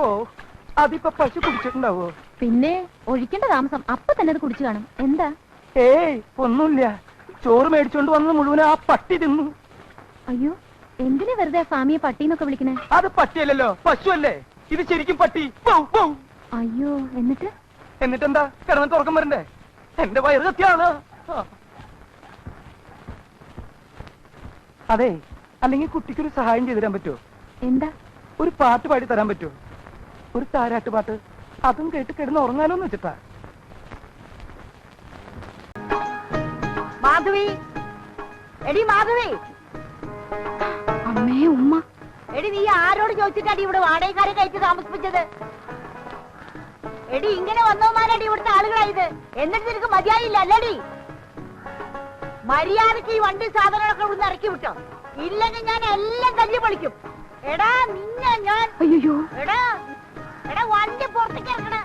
അതിപ്പോ പശു കുടിച്ചിട്ടുണ്ടാവോ? പിന്നെ ഒഴിക്കേണ്ട താമസം, അപ്പൊ തന്നെ അത് കുടിച്ചു കാണും. എന്താ? ഏയ് ഒന്നുമില്ല, ചോറ് മേടിച്ചോണ്ട് വന്നത് മുഴുവൻ ആ പട്ടി തിന്നു. അയ്യോ, എന്തിനാ വെറുതെ സ്വാമിയെ പട്ടിന്നൊക്കെ വിളിക്കണേ? അത് പട്ടിയല്ലല്ലോ, പശു അല്ലേ. ഇത് ശരിക്കും പട്ടി. അയ്യോ, എന്നിട്ടെന്താ? കിടന്നിട്ട് ഉറക്കം വരണ്ടേ? എന്റെ വയറ് കത്തിയാണ്. അതെ, അല്ലെങ്കിൽ കുട്ടിക്കൊരു സഹായം ചെയ്തു തരാൻ പറ്റുമോ? എന്താ? ഒരു പാട്ട് പാടി തരാൻ പറ്റുമോ? ഒരു താരാട്ട് പാട്ട്. അതും കേട്ട് കിടന്ന് ഉറങ്ങാലോന്ന് വെച്ചിട്ടാ. മാധവി, എടി മാധവി. അമ്മേ ഉമ്മ. എടി നീ ആരോട് ചോദിച്ചിട്ടാടി ഇവിടെ വാടകക്കാരെ കയറ്റി താമസിപ്പിച്ചത്? എടി ഇങ്ങനെ വന്നവന്മാരടി ഇവിടുത്തെ ആളുകളായത്. എന്നിട്ട് നിനക്ക് മതിയായില്ല അല്ലടി? മര്യാദക്ക് ഈ വണ്ടി സാധനങ്ങളൊക്കെ ഇവിടുന്ന് ഇറക്കി വിട്ടോ, ഇല്ലെങ്കിൽ ഞാൻ എല്ലാം തല്ലി പൊളിക്കും. എടാ നിന്നെ ഞാൻ. അയ്യോ, എടാ എടാ വണ്ടി പുറത്തേക്ക് ഇറക്കണം.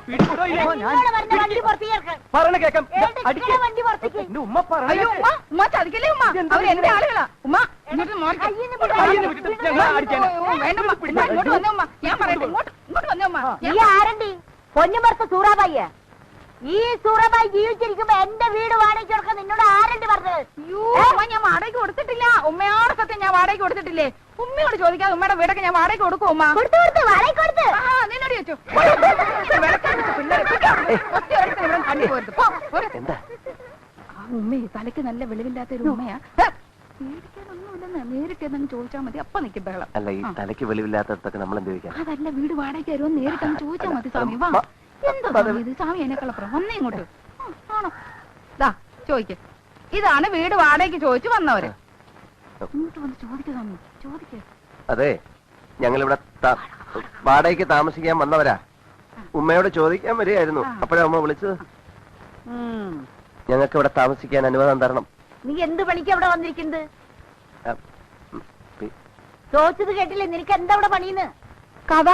വണ്ടി പുറത്തേക്ക് ഇറക്കണം. പറയണ കേക്കാം. വണ്ടി പുറത്തേക്ക്. എന്റെ ഉമ്മ പറയണ. അയ്യോ ഉമ്മ, ഉമ്മ ചതിക്കല്ലേ ഉമ്മ. അവർ എന്റെ ആളുകളാ. ഉമ്മ ഇങ്ങോട്ട് മാറി. കയ്യിന്ന് വിട്ടിട്ട് ഞങ്ങൾ അടിക്കാനാ. വേണ്ട ഉമ്മ, ഇങ്ങോട്ട് വന്നേ ഉമ്മ. ഞാൻ പറയട്ടെ, ഇങ്ങോട്ട് വന്നേ ഉമ്മ. നീ ആരണ്ടി? പൊന്നുമർത്ത സൂറാബായിയ? ഈ സൂറാബായി ജീവിച്ചിരിക്കുമ്പോ എന്റെ വീട് വാടകയ്ക്ക് കൊടുക്കാൻ നിന്നോട് ആരണ്ടി പറഞ്ഞത്? അയ്യോ ഉമ്മ, ഞാൻ വാടകയ്ക്ക് കൊടുത്തിട്ടില്ല. ഉമ്മയോട് സത്യം, ഞാൻ വാടകയ്ക്ക് കൊടുത്തിട്ടില്ലേ? ഉമ്മയോട് ചോദിക്കാതെ ഉമ്മയുടെ വീടൊക്കെ ഞാൻ വാടകയ്ക്ക് കൊടുക്കും ഉമ്മ. കൊടുത്ത് വാടകയ്ക്ക് കൊടുത്ത്. നിന്നോട് ചോദിച്ചു. ഉമ്മയെ തലയ്ക്ക് നല്ല വെളിവില്ലാത്ത ഒരു ഉമ്മയാ. പേടിക്കാനൊന്നുമില്ലെന്ന് നേരിട്ട് എന്തെങ്കിലും ചോദിച്ചാൽ മതി, അപ്പൊ നിൽക്കും ബഹളം. അല്ല, ഈ തലയ്ക്ക് വെളിവില്ലാത്തടത്തൊക്കെ നമ്മൾ എന്ത് ചോദിക്കാം? അതല്ല, വീട് വാടകയ്ക്ക് വരുമോ നേരിട്ട് ചോദിച്ചാൽ മതി സ്വാമി. വാ, എന്താ സ്വാമി ഇത്? സ്വാമി എന്നെക്കളപ്പുറം വന്നേ ഇങ്ങോട്ട്. ആണോ? ദാ ചോദിക്ക. ഇതാണ് വീട് വാടകയ്ക്ക് ചോദിച്ചു വന്നവര്. ഇങ്ങോട്ട് വന്ന് ചോദിക്ക സ്വാമി, ചോദിക്ക. അതെ, ഞങ്ങളിവിടെ വാടകയ്ക്ക് താമസിക്കാൻ വന്നവരാ. ഉമ്മയോട് ചോദിക്കാൻ വരികയായിരുന്നു. അപ്പോഴാ ഉമ്മ വിളിച്ചത്. ഞങ്ങൾക്ക് ഇവിടെ താമസിക്കാൻ അനുവാദം തരണം. നീ എന്ത് പണിക്ക് അവിടെ വന്നിരിക്കുന്നത്? ചോദിച്ചത് കേട്ടില്ലേ? നിനക്ക് എന്താ ഇവിടെ പണിന്ന്? കഥ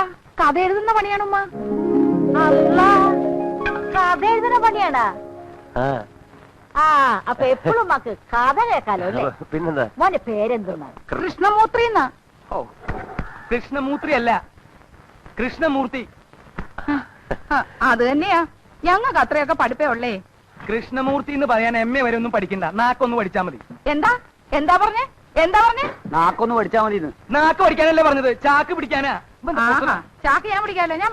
എഴുതുന്ന പണിയാണ് ഉമ്മ. അല്ലാ, കഥ എഴുതുന്ന പണിയാണാ? ആ, അപ്പൊ എപ്പോഴും ഉമ്മക്ക് കഥ കേൾക്കാലോ അല്ലേ? പിന്നെന്താ? മോന്റെ പേരെന്തെന്നാ? കൃഷ്ണമൂർത്തി. ഓ, കൃഷ്ണമൂർത്തി അല്ല, കൃഷ്ണമൂർത്തി. അത് തന്നെയാ. ഞങ്ങൾക്ക് അത്രയൊക്കെ പഠിപ്പേ ഉള്ളേ. കൃഷ്ണമൂർത്തി എന്ന് പറയാൻ എം എ വരെ ഒന്നും പഠിക്കണ്ട, നാക്കൊന്ന് പഠിച്ചാ മതി. എന്താ പറഞ്ഞേ? നാക്കൊന്ന് പഠിച്ചാ മതി. നാക്ക് പഠിക്കാനല്ലേ പറഞ്ഞത്? ചാക്ക് പിടിക്കാനാ. ചാക്ക് ഞാൻ പിടിക്കാല്ലോ. ഞാൻ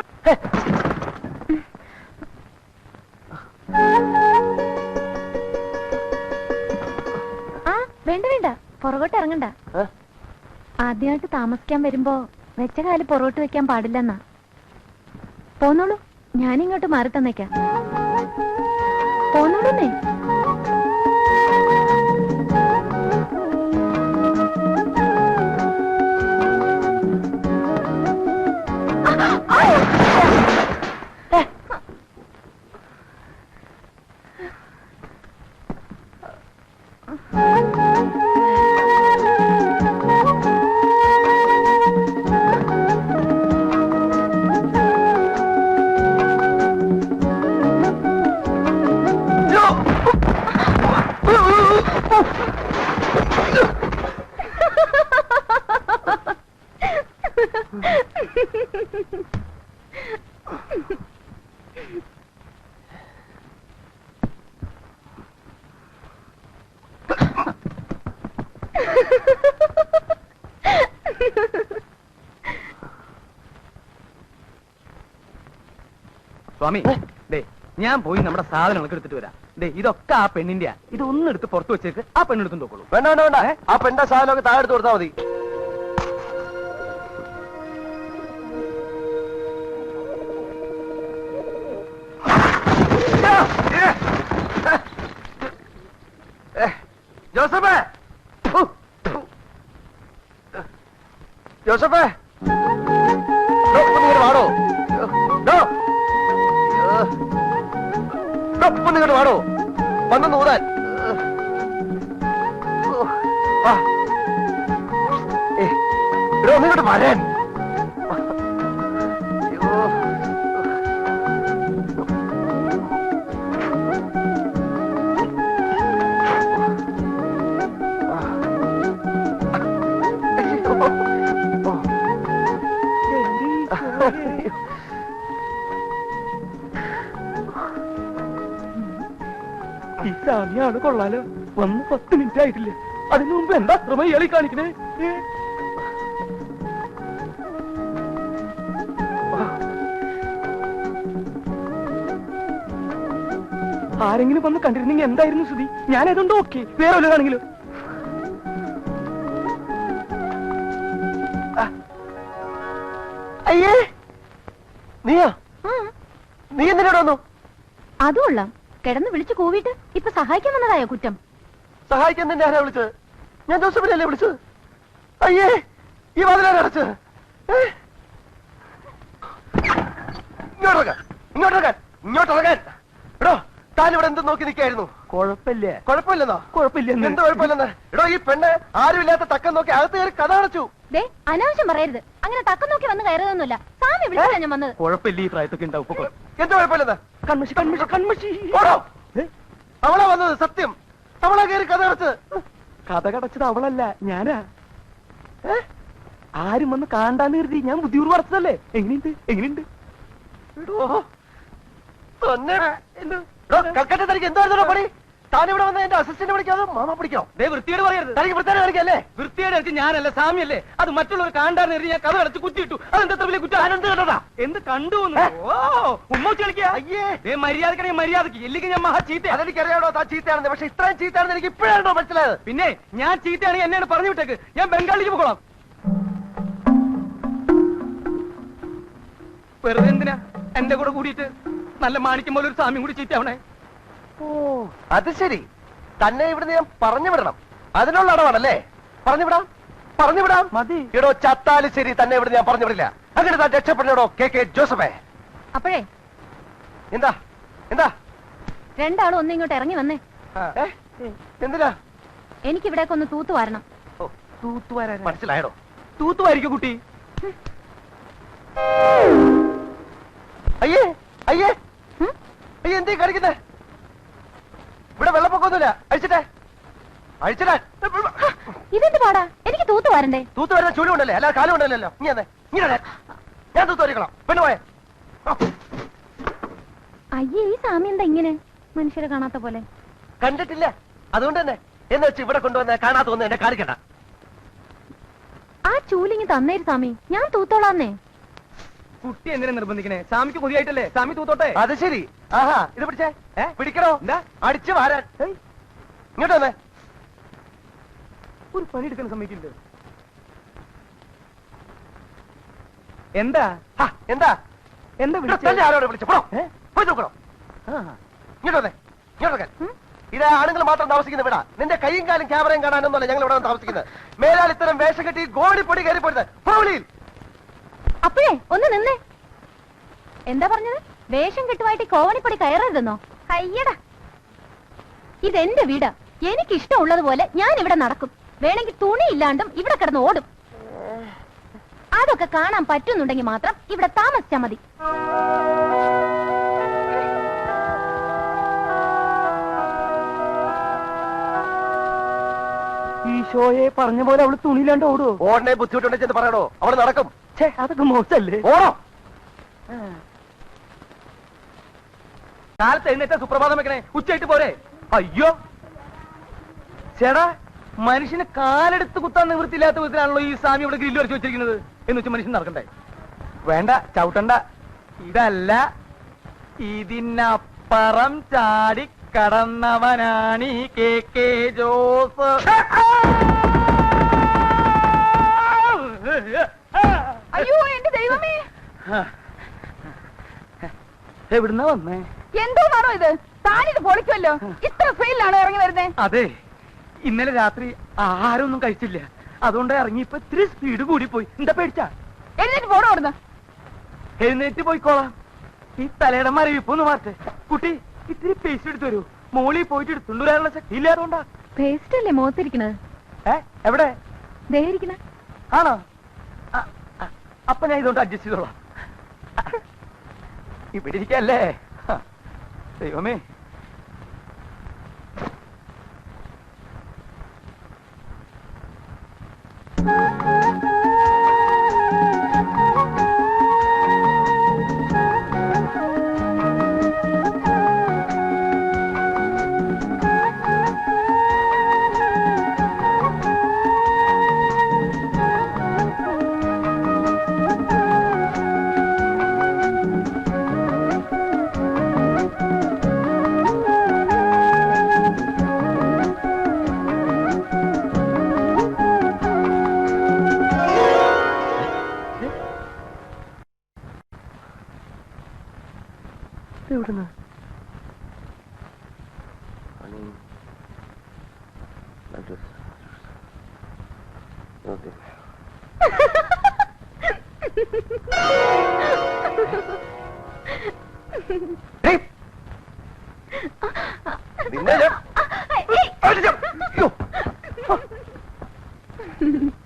വേണ്ട വേണ്ട, പുറകോട്ട് ഇറങ്ങണ്ട. ആദ്യമായിട്ട് താമസിക്കാൻ വരുമ്പോ വെച്ച കാല് പുറകോട്ട് വെക്കാൻ പാടില്ലെന്നാ. പോന്നോളൂ, ഞാനിങ്ങോട്ട് മാറി തന്നേക്കാം. പോന്നോളൂന്നേ. സ്വാമി ദേ ഞാൻ പോയി നമ്മുടെ സാധനങ്ങളൊക്കെ എടുത്തിട്ട് വരാം. ദേ ഇതൊക്കെ ആ പെണ്ണിന്റെയാ. ഇതൊന്നും എടുത്ത് പുറത്ത് വെച്ചേക്ക്, ആ പെണ്ണെടുത്തും നോക്കുള്ളൂ. വേണ്ട വേണ്ട വേണ്ട, ആ പെണ്ണ സാധനമൊക്കെ താഴെ എടുത്ത് കൊടുത്താൽ മതി. ജോസഫേ, ജോസഫേ, വാടോ, നിങ്ങോട്ട് വാടോ, വന്നു ഊതാൻ. ഒന്നിങ്ങോട്ട് വരാൻ. ഈ സാമിയാണ് കൊള്ളാലോ. വന്ന് 10 മിനിറ്റ് ആയിട്ടില്ല. അതിനു മുമ്പ് എന്താ അത്രമ ഇയാളി കാണിക്കണേ? ആരെങ്കിലും വന്ന് കണ്ടിരുന്നെങ്കിൽ എന്തായിരുന്നു സ്ഥിതി? ഞാനതുകൊണ്ട് ഓക്കെ, വേറെ വല്ലതാണെങ്കിലും. അയ്യേ, നീയോ? നീ എന്തിനോട് വന്നു? അതുകൊള്ളാം, കിടന്ന് വിളിച്ചു കൂവിയിട്ട് ഇപ്പൊ സഹായിക്കാൻ വന്നതായോ കുറ്റം? സഹായിക്കാൻ തന്നെ ആരാ വിളിച്ചത്? ഞാൻ ജോസഫിനല്ലേ വിളിച്ചത്? അയ്യേ, ഈ വാതിലാണ് അടച്ചത്. ഇങ്ങോട്ടിറങ്ങാൻ. എടോ, താൻ ഇവിടെ എന്ത് നോക്കി നിൽക്കായിരുന്നു? കുഴപ്പമില്ല. കുഴപ്പമില്ലെന്നോ? കുഴപ്പമില്ല. എന്ത് കുഴപ്പമില്ലെന്ന്? എടോ, ഈ പെണ്ണ് ആരുമില്ലാത്ത തക്കം നോക്കി അകത്ത് കയറി കഥ അടച്ചു. ദേ അനാവശ്യം പറയരുത്. അങ്ങനെ തക്കം നോക്കി വന്ന് കയറുന്നൊന്നുമില്ല. സാമി വിളിച്ചാ ഞാൻ വന്നത്. കുഴപ്പമില്ല, ഈ പ്രായത്തൊക്കെ ഉണ്ടാവും. എന്ത് കുഴപ്പമില്ലെന്ന്? കൺമശി കൺമശി കൺമശി. ഓടോ, അവളാ വന്നത്, സത്യം. അവളാ കയറി കഥ അടച്ചത്. കഥ കടച്ചത് അവളല്ല, ഞാനാ. ആരും വന്ന് കാണാന്ന് കരുതി ഞാൻ ബുദ്ധിപൂർവ്വം അടച്ചതല്ലേ. എങ്ങനെയുണ്ട് എങ്ങനെയുണ്ട്? കൽക്കട്ട തനിക്ക് എന്തായിരുന്നു പണി? താനിവിടെ വന്ന് എന്റെ അസിസ്റ്റന്റ് വിളിക്കാതെ മാമ പിടിക്കോ? വൃത്തിയോട് പറയരുത്. തനിക്ക് വൃത്തിയോട് കളിക്കല്ലേ? വൃത്തിയോട് എനിക്ക് ഞാനല്ല, സാമിയല്ലേ. അത് മറ്റുള്ളവർ കാണാന്ന് കരുതി ഞാൻ കഥ അടച്ച് കുത്തിയിട്ടു. അതെന്താ വലിയ കുറ്റം? എന്ത് കണ്ടതാ? എന്ത് കണ്ടു? ഉമ്മ കളിക്കാ. അയ്യേ, മര്യാദക്കണെങ്കിൽ മര്യാദക്ക്, ഇല്ലെങ്കിൽ ഞാൻ മഹാ ചീത്ത. അതെനിക്കറിയാടോ താൻ ചീത്തയാണെന്ന്. പക്ഷെ ഇത്രയും ചീത്തയാണെന്ന് എനിക്ക് ഇപ്പോഴാണോ മനസ്സിലായത്? പിന്നെ ഞാൻ ചീത്തയാണെങ്കിൽ എന്നെയാണ് പറഞ്ഞു വിട്ടേക്ക്. ഞാൻ ബംഗാളിലേക്ക് പോകണം. വെറുതെ എന്തിനാ എന്റെ കൂടെ കൂടിയിട്ട് നല്ല മാണിക്കം പോലെ ഒരു സാമ്യം കൂടി ചീത്തയാവണേ? ഓ, അത് ശരി. തന്നെ ഇവിടുന്ന് ഞാൻ പറഞ്ഞു വിടണം, അതിനുള്ള അടവാണല്ലേ? പറഞ്ഞു വിടാം, പറഞ്ഞു വിടാം. മതി. ഇടോ, ചത്താലും ശരി, തന്നെ ഇവിടുന്ന് ഞാൻ പറഞ്ഞു വിടില്ല. അങ്ങനെ താൻ രക്ഷപ്പെടണോ കെ ജോസഫേ? അപ്പോഴേ എന്താ എന്താ? രണ്ടാളും ഒന്ന് ഇങ്ങോട്ട് ഇറങ്ങി വന്നേ. എന്തിനാ? എനിക്കിവിടേക്ക് ഒന്ന് തൂത്തു വരണം. തൂത്തുവാരാ? മനസ്സിലായടോ? തൂത്തുവായിരിക്കും കുട്ടി. അയ്യേ അയ്യേ അയ്യേ, എന്തേ കാണിക്കുന്നേ? ഇവിടെ വെള്ളപ്പൊക്കമൊന്നുമില്ല. അഴിച്ചിട്ടേ, അഴിച്ചിട്ടേ. ഇതെന്ത് പാടാ? എനിക്ക് തൂത്തു വരണ്ടേ? തൂത്ത് വരുന്ന ചുഴി ഉണ്ടല്ലേ, അല്ല കാലം ഉണ്ടല്ലോ. ഇങ്ങനെ ഞാൻ തൂത്ത് വരിക്കണം. പെണ്ണു പോയെ. അയ്യേ, ഈ സാമി എന്താ ഇങ്ങനെ മനുഷ്യരെ കാണാത്ത പോലെ? കണ്ടിട്ടില്ല, അതുകൊണ്ട് തന്നെ എന്ന് വെച്ച് ഇവിടെ കൊണ്ടുവന്ന് കാണാത്ത ഒന്ന് എന്നെ കാണിക്കണ്ട. ആ ചൂലിങ്ങി തന്നേര് സാമി, ഞാൻ തൂത്തോളാന്നേ. കുട്ടി എന്തിനാ നിർബന്ധിക്കണേ? സ്വാമിക്ക് കൊതിയായിട്ടല്ലേ? സ്വാമി തൂത്തോട്ടെ. അത് ശരി. ആഹാ, ഇത് പിടിച്ചേ. പിടിക്കണോ? എന്താ? അടിച്ചു വാരാൻ. ഇങ്ങോട്ട് വന്നേ. ഒരു പണി എടുക്കാൻ സമ്മതിക്കില്ല. എന്താ എന്താ എന്താ തന്നെ ആരോടെ വിളിച്ചു? പോയി നോക്കണോ? ഇങ്ങോട്ട് വന്നേ, ഇങ്ങോട്ട് വെക്കാൻ. ഇത് ആണുങ്ങൾ മാത്രം താമസിക്കുന്ന വീടാ. നിന്റെ കൈയും കാലും ക്യാമറയും കാണാനൊന്നുമല്ല ഞങ്ങൾ ഇവിടെ താമസിക്കുന്നത്. മേലാൽ ഇത്തരം വേഷം കെട്ടി ഗോടിപ്പൊടി കയറി പോരുത്. പോളിയിൽ അപ്പോഴേ ഒന്ന് നിന്നേ. എന്താ പറഞ്ഞത്? വേഷം കെട്ടുമായിട്ട് കോവണിപ്പടി കയറരുതെന്നോ? അയ്യടാ, ഇതെന്റെ വീടാ. എനിക്കിഷ്ടമുള്ളതുപോലെ ഞാൻ ഇവിടെ നടക്കും. വേണമെങ്കിൽ തുണി ഇല്ലാണ്ടും ഇവിടെ കിടന്ന് ഓടും. അതൊക്കെ കാണാൻ പറ്റുന്നുണ്ടെങ്കിൽ മാത്രം ഇവിടെ താമസിച്ചാ മതി. ഈശോയെ, പറഞ്ഞ പോലെ അവള് തുണിയില്ലാണ്ട് ഓടുവോ? ഓടനെ ബുദ്ധിമുട്ടുണ്ടെന്ന് ചെന്ന് പറയണോ? അവള് നടക്കും. അതൊക്കെ മോശല്ലേ? ഓടോ. കാലത്ത് എഴുന്നേറ്റ സുപ്രഭാതം വെക്കണേ, ഉച്ചയായിട്ട് പോരെ? അയ്യോ ചേടാ, മനുഷ്യന് കാലെടുത്ത് കുത്താൻ നിവൃത്തിയില്ലാത്ത വിധത്തിലാണല്ലോ ഈ സ്വാമി ഇവിടെ ഗ്രില്ല് വരച്ച് വെച്ചിരിക്കുന്നത്. എന്ന് വെച്ചാൽ മനുഷ്യൻ നടക്കണ്ടേ? വേണ്ട, ചവിട്ടണ്ട. ഇതല്ല, ഇതിനപ്പുറം ചാടി കടന്നവനാണീ കെ ജോസ്. അയ്യോ എന്റെ ദൈവമേ, എവിടുന്നാ വന്നേ? എന്തോന്നാണോ ഇത്? താനിത് പൊളിക്കുമല്ലോ. ഇത്ര സ്പീഡിലാണോ ഇറങ്ങി വരുന്നേ? അതെ, ഇന്നലെ രാത്രി ആഹാരമൊന്നും കഴിച്ചില്ല, അതുകൊണ്ട് ഇറങ്ങിയപ്പോ ഇത്തിരി സ്പീഡ് കൂടി പോയി. എന്താ പേടിച്ചാ? എഴുന്നേറ്റ് പോണോ അവിടുന്ന്? എഴുന്നേറ്റ് പോയിക്കോളാം. ഈ തലയുടെ മരവിപ്പൊന്ന് മാറ്റേ. കുട്ടി ഇത്തിരി പേസ്റ്റ് എടുത്തു വരൂ. മോളിൽ പോയിട്ട് എടുത്തുകൊണ്ട് വരാനുള്ള ശക്തി ഇല്ലാതുകൊണ്ടാ. പേസ്റ്റ് അല്ലേ മുഖത്തിരിക്കണത്? എവിടെ ദേഹിരിക്കണ ആണോ? അപ്പൊ ഞാൻ ഇതുകൊണ്ട് അഡ്ജസ്റ്റ് ചെയ്തോളാം. ഇവിടെ ഇരിക്കല്ലേ. ദൈവമേ, എവിടുന്ന്?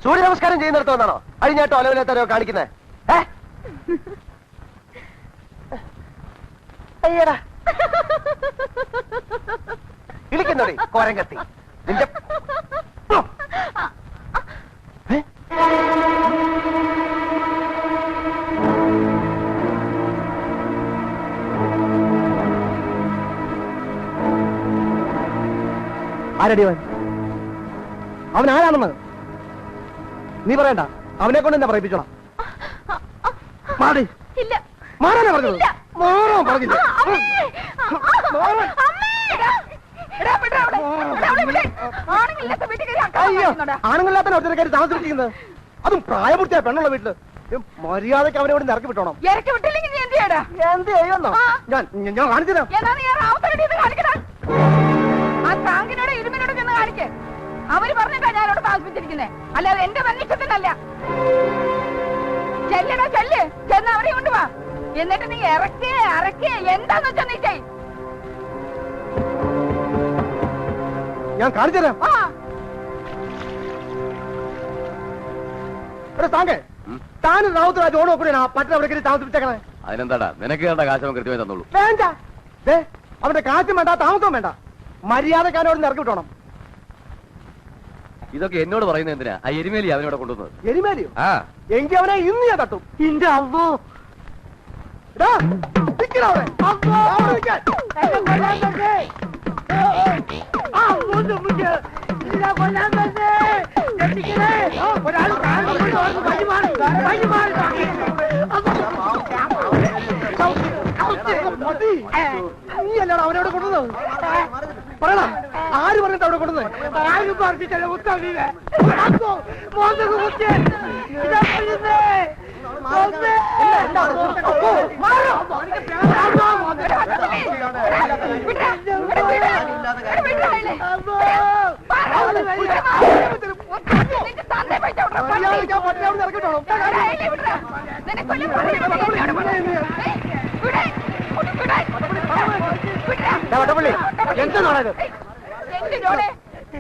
സൂര്യ നമസ്കാരം ചെയ്യുന്നിടത്തോന്നാണോ അഴിഞ്ഞാട്ടോ അലവിലാത്തരോ കാണിക്കുന്നത്? അയ്യടാ, ഇളിക്കുന്നോടി കോരം കത്തി നിന്റെ. ആരടി അവൻ? അവൻ ആരാണെന്ന് നീ പറയണ്ട. അവനെ കൊണ്ട് എന്നെ പറയിപ്പിച്ചോളാം. മാറി ഇല്ല, മാറാനാ പറഞ്ഞത്. മാറാൻ പറഞ്ഞില്ല. അയ്യോ, ആണുങ്ങളില്ലാത്ത ഒറ്റക്കാരി താമസിപ്പിക്കുന്നത്, അതും പ്രായപൂർത്തിയായ പെണ്ണുള്ള വീട്ടില്. മര്യാദക്ക് അവനെ ഇവിടെ ഇറക്കി വിട്ടോണം. ഇറക്കി വിട്ടില്ലെങ്കിൽ നീ എന്ത് ചെയ്യടാ? എന്ത് ചെയ്യുന്നോ? ഞാൻ കാണിച്ചു തരാം. എന്നാ നീ കാണിക്കടാ. ആ താങ്കിനോട് ഇരുമിനോട് ചെന്ന് കാണിക്കേ. അവര് പറഞ്ഞിട്ടാ ഞാനോട് താമസിപ്പിച്ചിരിക്കുന്നേ, അല്ലാതെ എന്റെ മനുഷ്യത്തിനല്ല. ചെല്ലടാ, ചെല്ല്, ചെന്ന് അവരെ കൊണ്ടുവാ. എന്നിട്ട് നീ ഇറക്കേ എന്താന്ന് വെച്ചാ നീ ചെയ്. ഞാൻ കാണിച്ചു തരാം. താങ്കേ, താനും റാവുത്തരാജ് ഓണോ കൂടിയാണ് പറ്റണ അവിടെ താമസിപ്പിച്ചേക്കണേ. അതിനെന്താടാ, നിനക്ക് വേണ്ട കാശ് അവൻ കൃത്യമായി തന്നോളൂ. വേണ്ട, അവന്റെ കാറ്റും വേണ്ട, താമസവും വേണ്ട. മര്യാദക്കാരോട് ഇറക്കി വിട്ടോണം. ഇതൊക്കെ എന്നോട് പറയുന്നത് എന്തിനാ? ആ എരുമേലി അവനോട് കൊണ്ടുവന്നത്. എരിമേലിയോ? ആ, എങ്കിൽ അവനെ ഇന്ന് ഞാൻ തട്ടും. ഇന്റെ അവോ, നീ അല്ലാടാ അവനോട് കൊണ്ടുവന്നത്? പറയണം, ആര് പറഞ്ഞിട്ട് അവിടെ കൊണ്ടുവന്നത്?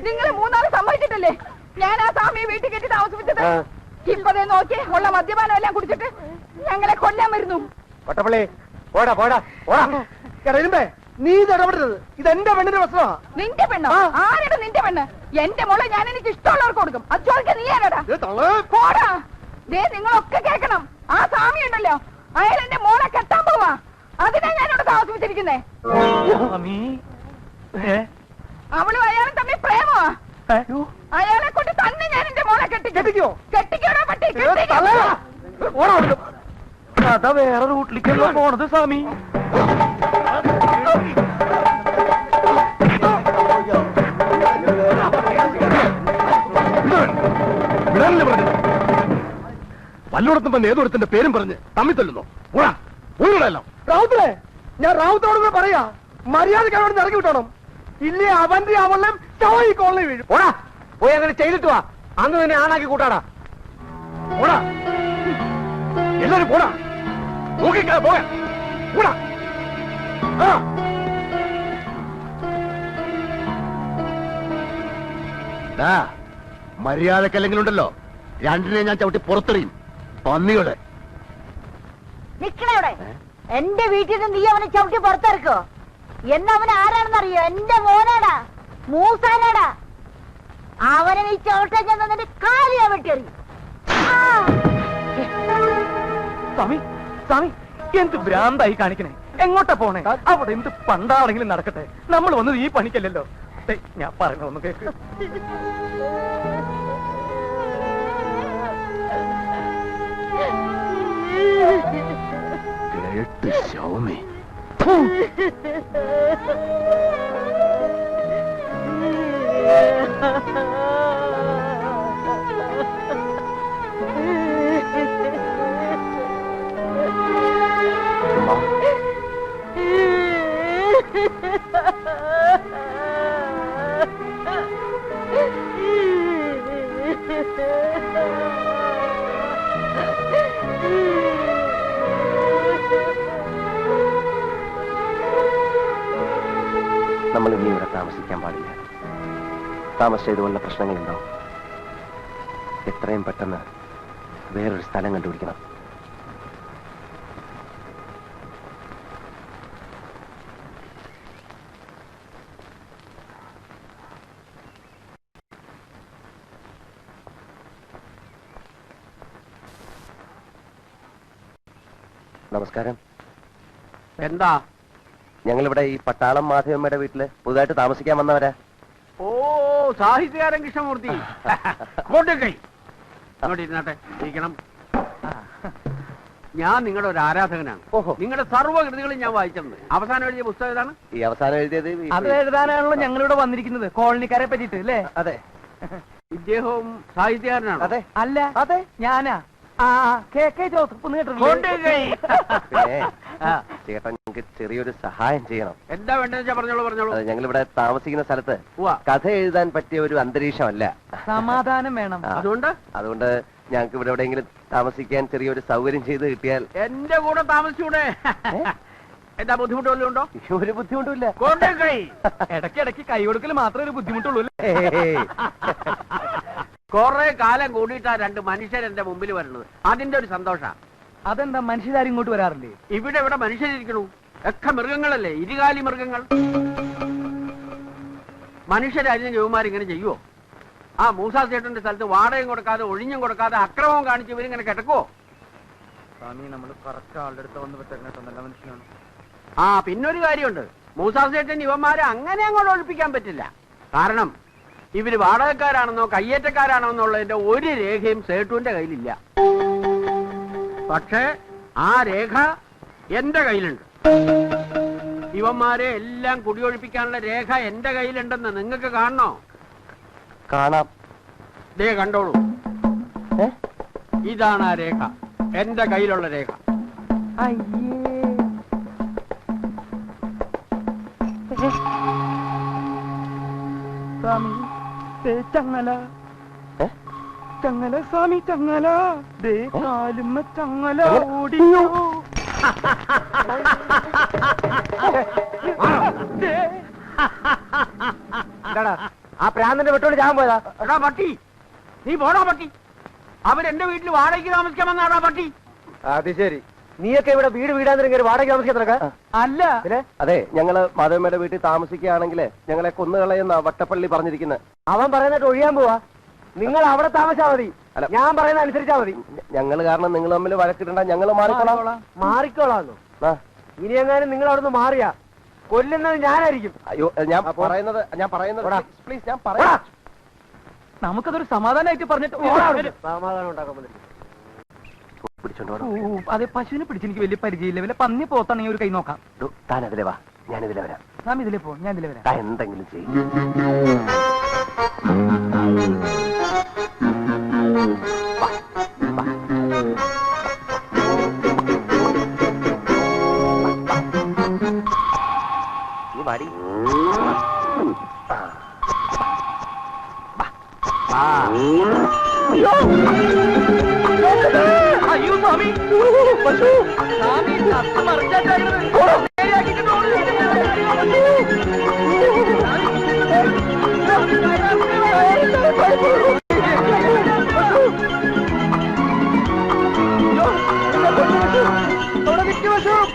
നിങ്ങൾ മൂന്നാള് സമ്മതിച്ചിട്ടല്ലേ ഞാൻ ആ സ്വാമിയെ വീട്ടിൽ കെട്ടി താമസിപ്പിച്ചത്? ഇപ്പതേ നോക്കി ഉള്ള മദ്യപാനം എല്ലാം കുടിച്ചിട്ട് ഞങ്ങളെ കൊല്ലാൻ വരുന്നു. വട്ടപ്പള്ളി, പോടാ പോടാ പോടാ. എടരുമ്പേ, നീ ഇത് ഇടപെടരുത്. ഇത് എന്റെ പെണ്ണിന്റെ പ്രശ്നമാ. നിന്റെ പെണ്ണോ? ആരുടെ നിന്റെ പെണ്ണ്? എന്റെ മോളെ ഞാൻ എനിക്ക് ഇഷ്ടമുള്ളവർക്ക് കൊടുക്കും. അത് ചോദിക്കാൻ നീ ആരാടാ? പോടാ. ദേ നിങ്ങളൊക്കെ കേൾക്കണം, ആ സ്വാമി ഉണ്ടല്ലോ, അയാൾ എന്റെ മോളെ കെട്ടാൻ പോവാ. അതിനാ ഞാനിവിടെ താമസിപ്പിച്ചിരിക്കുന്നേ. അവളും അയാളും തമ്മിൽ പ്രേമമാ. അയാളെ കൊണ്ട് തന്നെ ഞാൻ എന്റെ മോളെ കെട്ടിക്കോ. കെട്ടിക്കോടാ പട്ടി, കഥ വേറെ റൂട്ടിലേക്കല്ലോ പോണത് സ്വാമി. വല്ലോടത്തുമ്പോ നേതൃത്വത്തിന്റെ പേരും പറഞ്ഞ് തമ്മിൽ തല്ലുന്നു. റാവുത്തേ, ഞാൻ റാവുത്തോട് കൂടെ പറയാ, മര്യാദക്ക് അവിടെ ഇറങ്ങി വിട്ടോണം. ഇല്ലേ അവന്റെ അവളും ഈ കോളനി വീഴും. ഓടാ, പോയി അങ്ങനെ ചെയ്തിട്ട് വാ. അന്ന് തന്നെ ആണാക്കി കൂട്ടാടാ. പോടാ, എല്ലാരും പോടാ, നോക്കിക്കാ പോയാ പോടാ. മര്യാദക്കല്ലെങ്കിലും ഉണ്ടല്ലോ, രണ്ടിനെ ഞാൻ ചവിട്ടി പുറത്തെറിയും. പന്നികളെ നിക്കണവിടെ. എന്റെ വീട്ടിൽ നിന്ന് നീ അവനെ ചവിട്ടി പുറത്തിറക്കോ? എന്നവൻ ആരാണെന്നറിയോ? എന്റെ മോനാടാ, മൂസാനാടാ. അവനെ നീ ചവിട്ടാൻ ചെന്ന നിന്റെ കാലിയാ വെട്ടിയറി. സ്വാമി, സ്വാമി, എന്ത് ഭ്രാന്തായി കാണിക്കണേ? എങ്ങോട്ടാ പോണേ? അവിടെ എന്ത് പണ്ടാണെങ്കിലും നടക്കട്ടെ, നമ്മൾ വന്നത് ഈ പണിക്കല്ലല്ലോ. ഞാൻ പറഞ്ഞ ഒന്ന് കേക്ക്. കേട്ട് ശൗമി. നമ്മൾ ഇനി ഇവിടെ താമസിക്കാൻ പാടില്ല. താമസിച്ചതുകൊണ്ടുള്ള പ്രശ്നങ്ങളുണ്ടാവും. എത്രയും പെട്ടെന്ന് വേറൊരു സ്ഥലം കണ്ടുപിടിക്കണം. നമസ്കാരം. എന്താ? ഞങ്ങളിവിടെ ഈ പട്ടാളം മാധവമ്മയുടെ വീട്ടില് പുതുതായിട്ട് താമസിക്കാൻ വന്നവരാ. ഓ, സാഹിത്യകാരൻ കൃഷ്ണമൂർത്തി. ഇരുന്നാട്ടെ, ഇരിക്കണം. ഞാൻ നിങ്ങളുടെ ഒരു ആരാധകനാണ്. ഓഹോ. നിങ്ങളുടെ സർവ്വകൃതികളും ഞാൻ വായിച്ചിട്ടുണ്ട്. അവസാനം എഴുതിയ പുസ്തകം ഏതാണ്? ഈ അവസാനം എഴുതിയത് അത് എഴുതാനാണല്ലോ ഞങ്ങളിവിടെ വന്നിരിക്കുന്നത്, കോളനിക്കാരെ പറ്റിട്ട് അല്ലേ? അതെ. ഇദ്ദേഹവും സാഹിത്യകാരനാണ്. അതെ. അല്ല, അതെ, ഞാനാ. KK ജോസഫ് എന്ന് കേട്ടിട്ടില്ലേ? പിന്നെ ചേട്ടൻ ഞങ്ങൾക്ക് ചെറിയൊരു സഹായം ചെയ്യണം. എന്താ വേണ്ടതെന്ന് പറഞ്ഞോളൂ, പറഞ്ഞോളൂ. ഞങ്ങളിവിടെ താമസിക്കുന്ന സ്ഥലത്ത് ഉവ്വ. കഥ എഴുതാൻ പറ്റിയ ഒരു അന്തരീക്ഷമല്ല. സമാധാനം വേണം. അതുകൊണ്ട് ഞങ്ങൾക്ക് ഇവിടെ എവിടെയെങ്കിലും താമസിക്കാൻ ചെറിയൊരു സൗകര്യം ചെയ്ത് കിട്ടിയാൽ. എന്റെ കൂടെ താമസിച്ചൂടെ? എന്താ ബുദ്ധിമുട്ട് വല്ലതും ഉണ്ടോ? ഒരു ബുദ്ധിമുട്ടില്ല. ഇടയ്ക്കിടയ്ക്ക് കൈ കൊടുക്കൽ മാത്രമേ ഒരു ബുദ്ധിമുട്ടുള്ളൂ അല്ലേ? കൊറേ കാലം കൂടിയിട്ടാ രണ്ട് മനുഷ്യർ എന്റെ മുമ്പിൽ വരുന്നത്. അതിന്റെ ഒരു സന്തോഷാ. അതെന്താ, മനുഷ്യരാരും ഇങ്ങോട്ട് വരാറില്ലേ? ഇവിടെ മനുഷ്യരിക്കണു. ഒക്കെ മൃഗങ്ങളല്ലേ, ഇരുകാലി മൃഗങ്ങൾ. മനുഷ്യരായിരുന്നു ജോമാരിങ്ങനെ ചെയ്യുവോ? ആ മൂസാ ചേട്ടന്റെ സ്ഥലത്ത് വാടകയും കൊടുക്കാതെ ഒഴിഞ്ഞും കൊടുക്കാതെ അക്രമവും കാണിച്ച് ഇവരിങ്ങനെ കിടക്കുവോ? സ്വാമി, നമ്മൾ കറക്റ്റ് ആളുടെ അടുത്ത് വന്ന് വിട്ടേക്കണ നല്ല മനുഷ്യനാണ്. ആ, പിന്നൊരു കാര്യമുണ്ട്. മൂസാ ചേട്ടൻ ഇവന്മാരെ അങ്ങനെ അങ്ങോട്ട് ഒഴിപ്പിക്കാൻ പറ്റില്ല. കാരണം ഇവര് വാടകക്കാരാണെന്നോ കയ്യേറ്റക്കാരാണോ എന്നുള്ളതിന്റെ ഒരു രേഖയും സേട്ടുവിന്റെ കയ്യിലില്ല. പക്ഷേ ആ രേഖ എന്റെ കയ്യിലുണ്ട്. ഇവന്മാരെ എല്ലാം കുടിയൊഴിപ്പിക്കാനുള്ള രേഖ എന്റെ കയ്യിലുണ്ടെന്ന് നിങ്ങൾക്ക് കാണണോ? കാണാം. ദേ കണ്ടോളൂ, ഇതാണ് ആ രേഖ, എന്റെ കയ്യിലുള്ള രേഖ. സ്വാമി, ചങ്ങല ചങ്ങല, സ്വാമി ചങ്ങല, ദേ കാലുമ്മ ചങ്ങല ഓടിയോ. ആ പ്രാന്തന്റെ വെട്ടോട് ഞാൻ പോയതാ. എടാ പട്ടി, നീ പോടാ പട്ടി. അവരെന്റെ വീട്ടിൽ വാടകയ്ക്ക് താമസിക്കാൻ വന്നാടാ പട്ടി. അത് ശരി. നീയൊക്കെ ഇവിടെ വീടാന്നിട്ട് വാടക താമസിക്കാത്ര? അല്ല, അതെ, ഞങ്ങള് മാധവമ്മയുടെ വീട്ടിൽ താമസിക്കുകയാണെങ്കിൽ ഞങ്ങളെ കൊന്നുകളയെന്ന വട്ടപ്പള്ളി പറഞ്ഞിരിക്കുന്നത്. അവൻ പറയുന്നിട്ട് ഒഴിയാൻ പോവാ. നിങ്ങൾ അവിടെ താമസിച്ചാ മതി, ഞാൻ പറയുന്ന അനുസരിച്ചാ മതി. ഞങ്ങൾ കാരണം നിങ്ങൾ തമ്മിൽ വഴക്കിടണ്ട, ഞങ്ങൾ മാറിക്കോളാം. മാറിക്കോളാന്ന്. ഇനി എങ്ങാനും നിങ്ങൾ അവിടുന്ന് മാറിയാ കൊല്ലുന്നത് ഞാനായിരിക്കും. അയ്യോ, ഞാൻ പറയുന്നത് പ്ലീസ്, ഞാൻ പറയാം. നമുക്കതൊരു സമാധാനമായിട്ട് പറഞ്ഞിട്ട് സമാധാനം ഉണ്ടാക്കാൻ പിടിച്ചോണ്ടോ അതെ, പശുവിനെ പിടിച്ച് എനിക്ക് വലിയ പരിചയമില്ല. വല്ല പന്നി പോത്താണെങ്കിൽ ഒരു കൈ നോക്കാം. താൻ അതിലെ വാ, ഞാനിതിലെ വരാം. നാം ഇതിലേ പോ, ഞാൻ ഇതിലേ വരാം. താൻ എന്തെങ്കിലും ചെയ്യും. വാടി. അയ്യോ സ്വാമി, പശു സ്വാമി ചത്ത് മറിച്ചാട്ടായിരുന്നത്.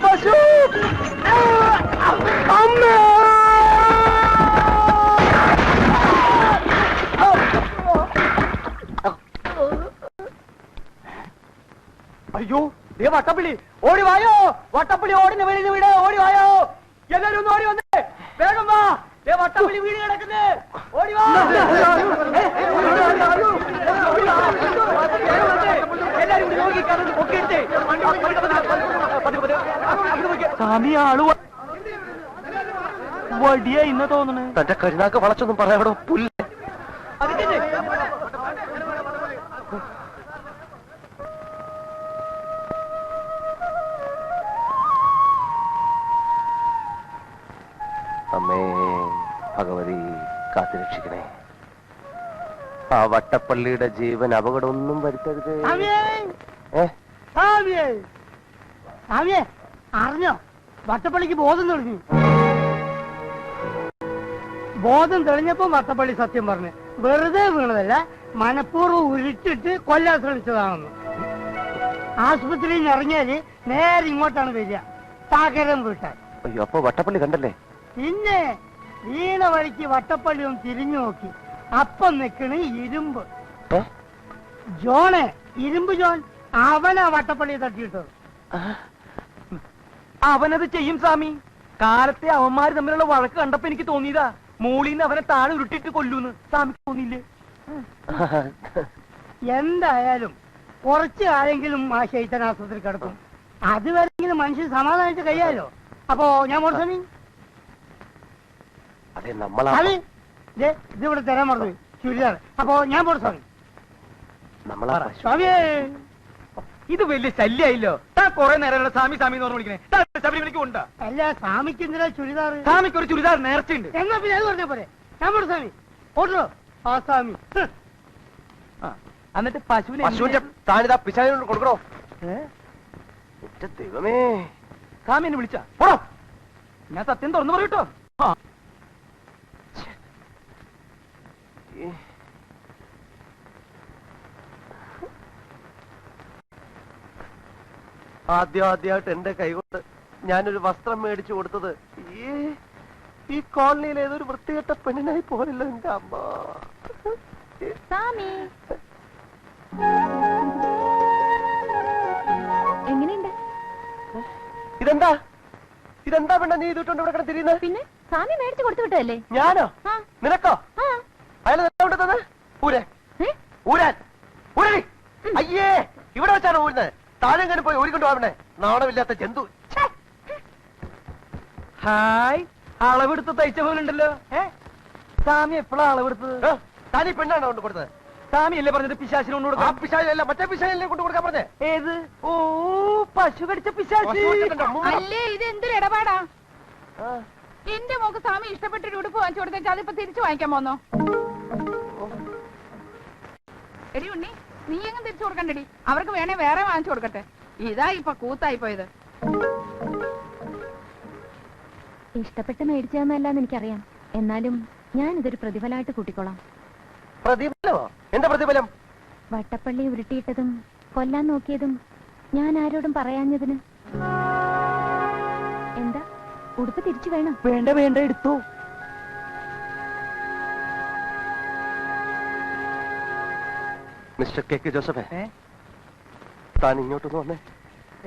പശു അയ്യോ, ദേ വട്ടപ്പള്ളി ഓടി വായോ, വട്ടപ്പള്ളി ഓടിന് വെളിയിൽ വീട്, ഓടി വായോ, എല്ലാരും ഒന്ന് ഓടി വന്നേ, വേഗം വാ, ദേ വട്ടപ്പള്ളി വീട് കിടക്കുന്നേ, ഓടി വാ, എല്ലാരും നോക്കിക്കാതെ പൊക്കിയെടുത്തേ. സ്വാമി ആള് വടിയ ഇന്ന് തോന്നുന്നു. തന്റെ കരുനാക്ക് വളച്ചൊന്നും പറയാടോ പുല്ല്. അമ്മേ ഭഗവതി കാത്തുരക്ഷിക്കണേ. ആ വട്ടപ്പള്ളിയുടെ ജീവൻ അപകടമൊന്നും വരുത്തരുത്. അറിഞ്ഞോ, വട്ടപ്പള്ളിക്ക് ബോധം തെളിഞ്ഞു. ബോധം തെളിഞ്ഞപ്പോ വട്ടപ്പള്ളി സത്യം പറഞ്ഞു. വെറുതെ വീണതല്ല, മനഃപൂർവ്വം ഉരുട്ടിട്ട് കൊല്ലാൻ ശ്രമിച്ചതാണെന്ന്. ആശുപത്രിയിൽ നിന്ന് ഇറങ്ങിയാല് നേരെ ഇങ്ങോട്ടാണ് വരിക, പകരം വീട്ടാൻ. അയ്യോ, അപ്പൊ വട്ടപ്പള്ളി കണ്ടല്ലേ? പിന്നെ വീണ വഴിക്ക് വട്ടപ്പള്ളി ഒന്ന് തിരിഞ്ഞു നോക്കി. അപ്പം നിക്കണ് ഇരുമ്പ് ജോണേ, ഇരുമ്പ് ജോൺ. അവനാ വട്ടപ്പള്ളിയെ തട്ടിയിട്ടത്. അവനത് ചെയ്യും സ്വാമി. കാലത്തെ അവന്മാര് തമ്മിലുള്ള വഴക്ക് കണ്ടപ്പോ എനിക്ക് തോന്നിയതാ, മൂളിന്ന് അവനെ താഴെ ഉരുട്ടിട്ട് കൊല്ലൂന്ന്. സ്വാമിക്ക് തോന്നിയില്ലേ? എന്തായാലും കുറച്ച് ആരെങ്കിലും ആ ശൈത്തൻ ആശുപത്രി കിടക്കും. അതുവരെങ്കിലും മനുഷ്യൻ സമാധാനിച്ച് കഴിയാലോ. അപ്പോ ഞാൻ മോർസമി അതെ, നമ്മളാ ഇതിവിടെ തരാൻ മറന്നു ചുരിദാർ. അപ്പോ ഞാൻ മോർസമി സ്വാമിയേ. ഇത് വലിയ ശല്യായില്ലോ. താൻ കുറെ നേരമുള്ള സ്വാമി സ്വാമി എന്ന് പറഞ്ഞു വിളിക്കണേ. ശബരിമലയ്ക്ക് കൊണ്ടാ. അല്ല, സ്വാമിക്ക് എന്തിനാ ചുരിദാർ? സ്വാമിക്ക് ഒരു ചുരിദാർ നേർച്ചയുണ്ട്. എന്നാ പിന്നെ അത് പറഞ്ഞ പോലെ ഞാൻ മോർസമി ഓട്ടോ ആ സ്വാമി. എന്നിട്ട് പശുവിനെ പശുവിന്റെ താനിതാ പിശാചിനോട് കൊടുക്കണോ? ദൈവമേ, സ്വാമി എന്നെ വിളിച്ചാ പോടോ. ഞാൻ സത്യം തുറന്നു പറയൂട്ടോ. ആദ്യമായിട്ട് എന്റെ കൈകൊണ്ട് ഞാനൊരു വസ്ത്രം മേടിച്ചു കൊടുത്തത് ഈ കോളനിയിൽ ഏതൊരു വൃത്തികെട്ട പെണ്ണിനായി പോലല്ലോ എന്റെ അമ്മ. സ്വാമി എങ്ങനെയുണ്ട്? ഇതെന്താ ഇതെന്താ പെണ്ണ നീ ഇതിട്ടുണ്ട് ഇവിടെ കിടന്ന് തിരിയുന്നത്? പിന്നെ സ്വാമി മേടിച്ചു കൊടുത്തു വിട്ടതല്ലേ? ഞാനോ? ആ. നിനക്കോ? ആ. അയാൾ കൊണ്ടത് ഊരാൻ ഊരാൻ ഊരടി. അയ്യേ, ഇവിടെ വെച്ചാണ് ഊരുന്നത്. താഴെ എങ്ങനെ പോയി ഊരിക്കൊണ്ട് പോവണേ, നാണമില്ലാത്ത ജന്തു. ഹായ്, അളവെടുത്ത് തയ്ച്ച പോലുണ്ടല്ലോ. സ്വാമി എപ്പോഴാ അളവെടുത്തത്? താനീ പെണ്ണാണ് കൊണ്ട് കൊടുത്തത്. സ്വാമി അല്ലേ പറഞ്ഞത് പിശാചിനെ കൊണ്ട് ആ കൊടുക്കാം? പിശാചല്ല, മറ്റേ പിശാചല്ലേ കൊണ്ട് കൊടുക്കാൻ പറഞ്ഞേ. ഏത്? ഓ, പശു കടിച്ച പിശാചി. അല്ലേ, ഇത് എന്തൊരു ഇടപാടാ? എന്റെ മോക്ക് സ്വാമി ഇഷ്ടപ്പെട്ടൊരു ഉടുപ്പ് വാങ്ങിച്ചു കൊടുത്തേച്ചാ അതിപ്പോ തിരിച്ചു വാങ്ങിക്കാൻ പോന്നോ? എടി ഉണ്ണി, നീ എങ്ങും തിരിച്ചു കൊടുക്കണ്ടടി. അവർക്ക് വേണേ വേറെ വാങ്ങിച്ചു കൊടുക്കട്ടെ. ഇതാ ഇപ്പൊ കൂത്തായി പോയത്. ഇഷ്ടപ്പെട്ട് മേടിച്ചതെന്നല്ലാന്ന് എനിക്കറിയാം. എന്നാലും ഞാൻ ഇതൊരു പ്രതിഫലമായിട്ട് കൂട്ടിക്കോളാം. പ്രതിഫലമോ? എന്താ പ്രതിഫലം? വട്ടപ്പള്ളി ഉരുട്ടിയിട്ടതും കൊല്ലാൻ നോക്കിയതും ഞാൻ ആരോടും പറയാഞ്ഞതിന്. എന്താ, ഉടുപ്പ് തിരിച്ചു വേണം? വേണ്ട വേണ്ട, എടുത്തു. മിസ്റ്റർ കെ കെ ജോസഫേ, താൻ ഇങ്ങോട്ടൊന്ന് വന്നേ.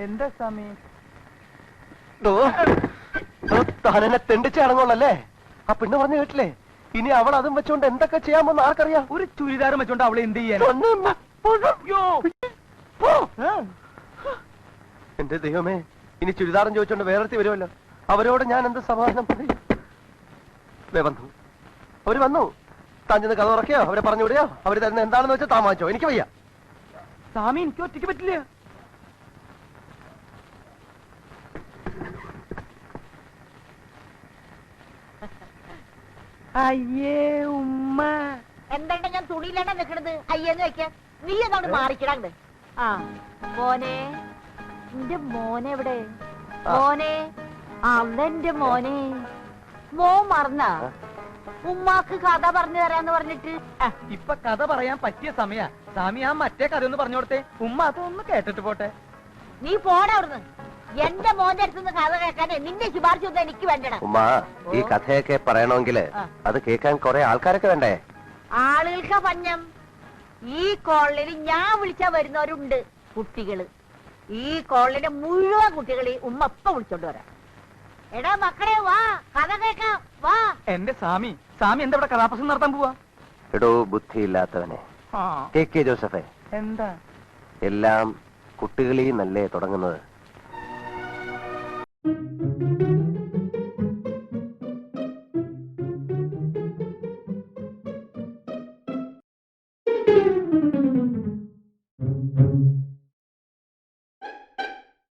എന്താ സ്വാമി? താൻ എന്നെ തെണ്ടിച്ചടങ്ങുള്ളല്ലേ? ആ പെണ്ണ് പറഞ്ഞു കേട്ടില്ലേ? ഇനി അവൾ അതും വെച്ചോണ്ട് എന്തൊക്കെ ചെയ്യാമെന്ന് ആർക്കറിയാം? ഒരു ചുരിദാർ വെച്ചോണ്ട് അവളെ എന്ത് ചെയ്യാൻ? എന്റെ ദൈവമേ, ഇനി ചുരിദാറും ചോദിച്ചോണ്ട് വേറെത്തി വരുമല്ലോ. അവരോട് ഞാൻ എന്ത് സമാധാനം പറയും? വന്നു, അവര് വന്നു. താൻ ചെന്ന് കഥ ഉറക്കയോ, അവരെ പറഞ്ഞു വിടുകയോ, അവര് തരുന്ന എന്താണെന്ന് വെച്ചാൽ താൻ വാങ്ങിച്ചോ. എനിക്ക് വയ്യ. സ്വാമി, എനിക്ക് ഒറ്റയ്ക്ക് പറ്റില്ല. അയ്യേ ഉമ്മ. എന്താണ്ട് ഞാൻ തുണിയിലാണ് നിക്കണത്? അയ്യെന്ന് വെക്ക, നീ എന്നാണ് മാറിക്കിടാണ്ട്. ആ മോനെ, എന്റെ മോനെ എവിടെ? മോനെ, അവന്റെ മോനെ. മോൻ മറന്ന ഉമ്മാക്ക് കഥ പറഞ്ഞു തരാന്ന് പറഞ്ഞിട്ട്. ഇപ്പൊ കഥ പറയാൻ പറ്റിയ സമയ. സ്വാമി, ആ മറ്റേ കഥ ഒന്ന് പറഞ്ഞു കൊടുത്തേ. ഉമ്മ അതൊന്ന് കേട്ടിട്ട് പോട്ടെ. നീ പോടാ അവിടുന്ന്. എന്റെ മോന്റെ അടുത്തുനിന്ന് കഥ കേൾക്കാനേ നിന്റെ ശുപാർശ ഒന്നും എനിക്ക് വേണ്ടടാ. ഉമ്മ, ഈ കഥയൊക്കെ പറയണമെങ്കില് അത് കേൾക്കാൻ കുറെ ആൾക്കാരൊക്കെ വേണ്ടേ? ആളുകൾക്കാ പഞ്ഞം. ഈ കോളനിയിൽ ഞാൻ വിളിച്ചാ വരുന്നവരുണ്ട് കുട്ടികള്. ഈ കോളനിയിലെ മുഴുവൻ കുട്ടികളെ ഉമ്മ ഇപ്പൊ വിളിച്ചോണ്ട് വരാം. എടാ മക്കളെ, വാ കഥ കേൾക്കാം, വാ. എന്റെ സ്വാമി, സ്വാമി എന്താ ഇവിടെ കഥാപ്രസംഗം നടത്താൻ പോവാ? എടോ ബുദ്ധിയില്ലാത്തവനെ, ആ, കെ ജോസഫേ, എന്താ? എല്ലാം കുട്ടികളിൽ നിന്നല്ലേ തുടങ്ങുന്നത്?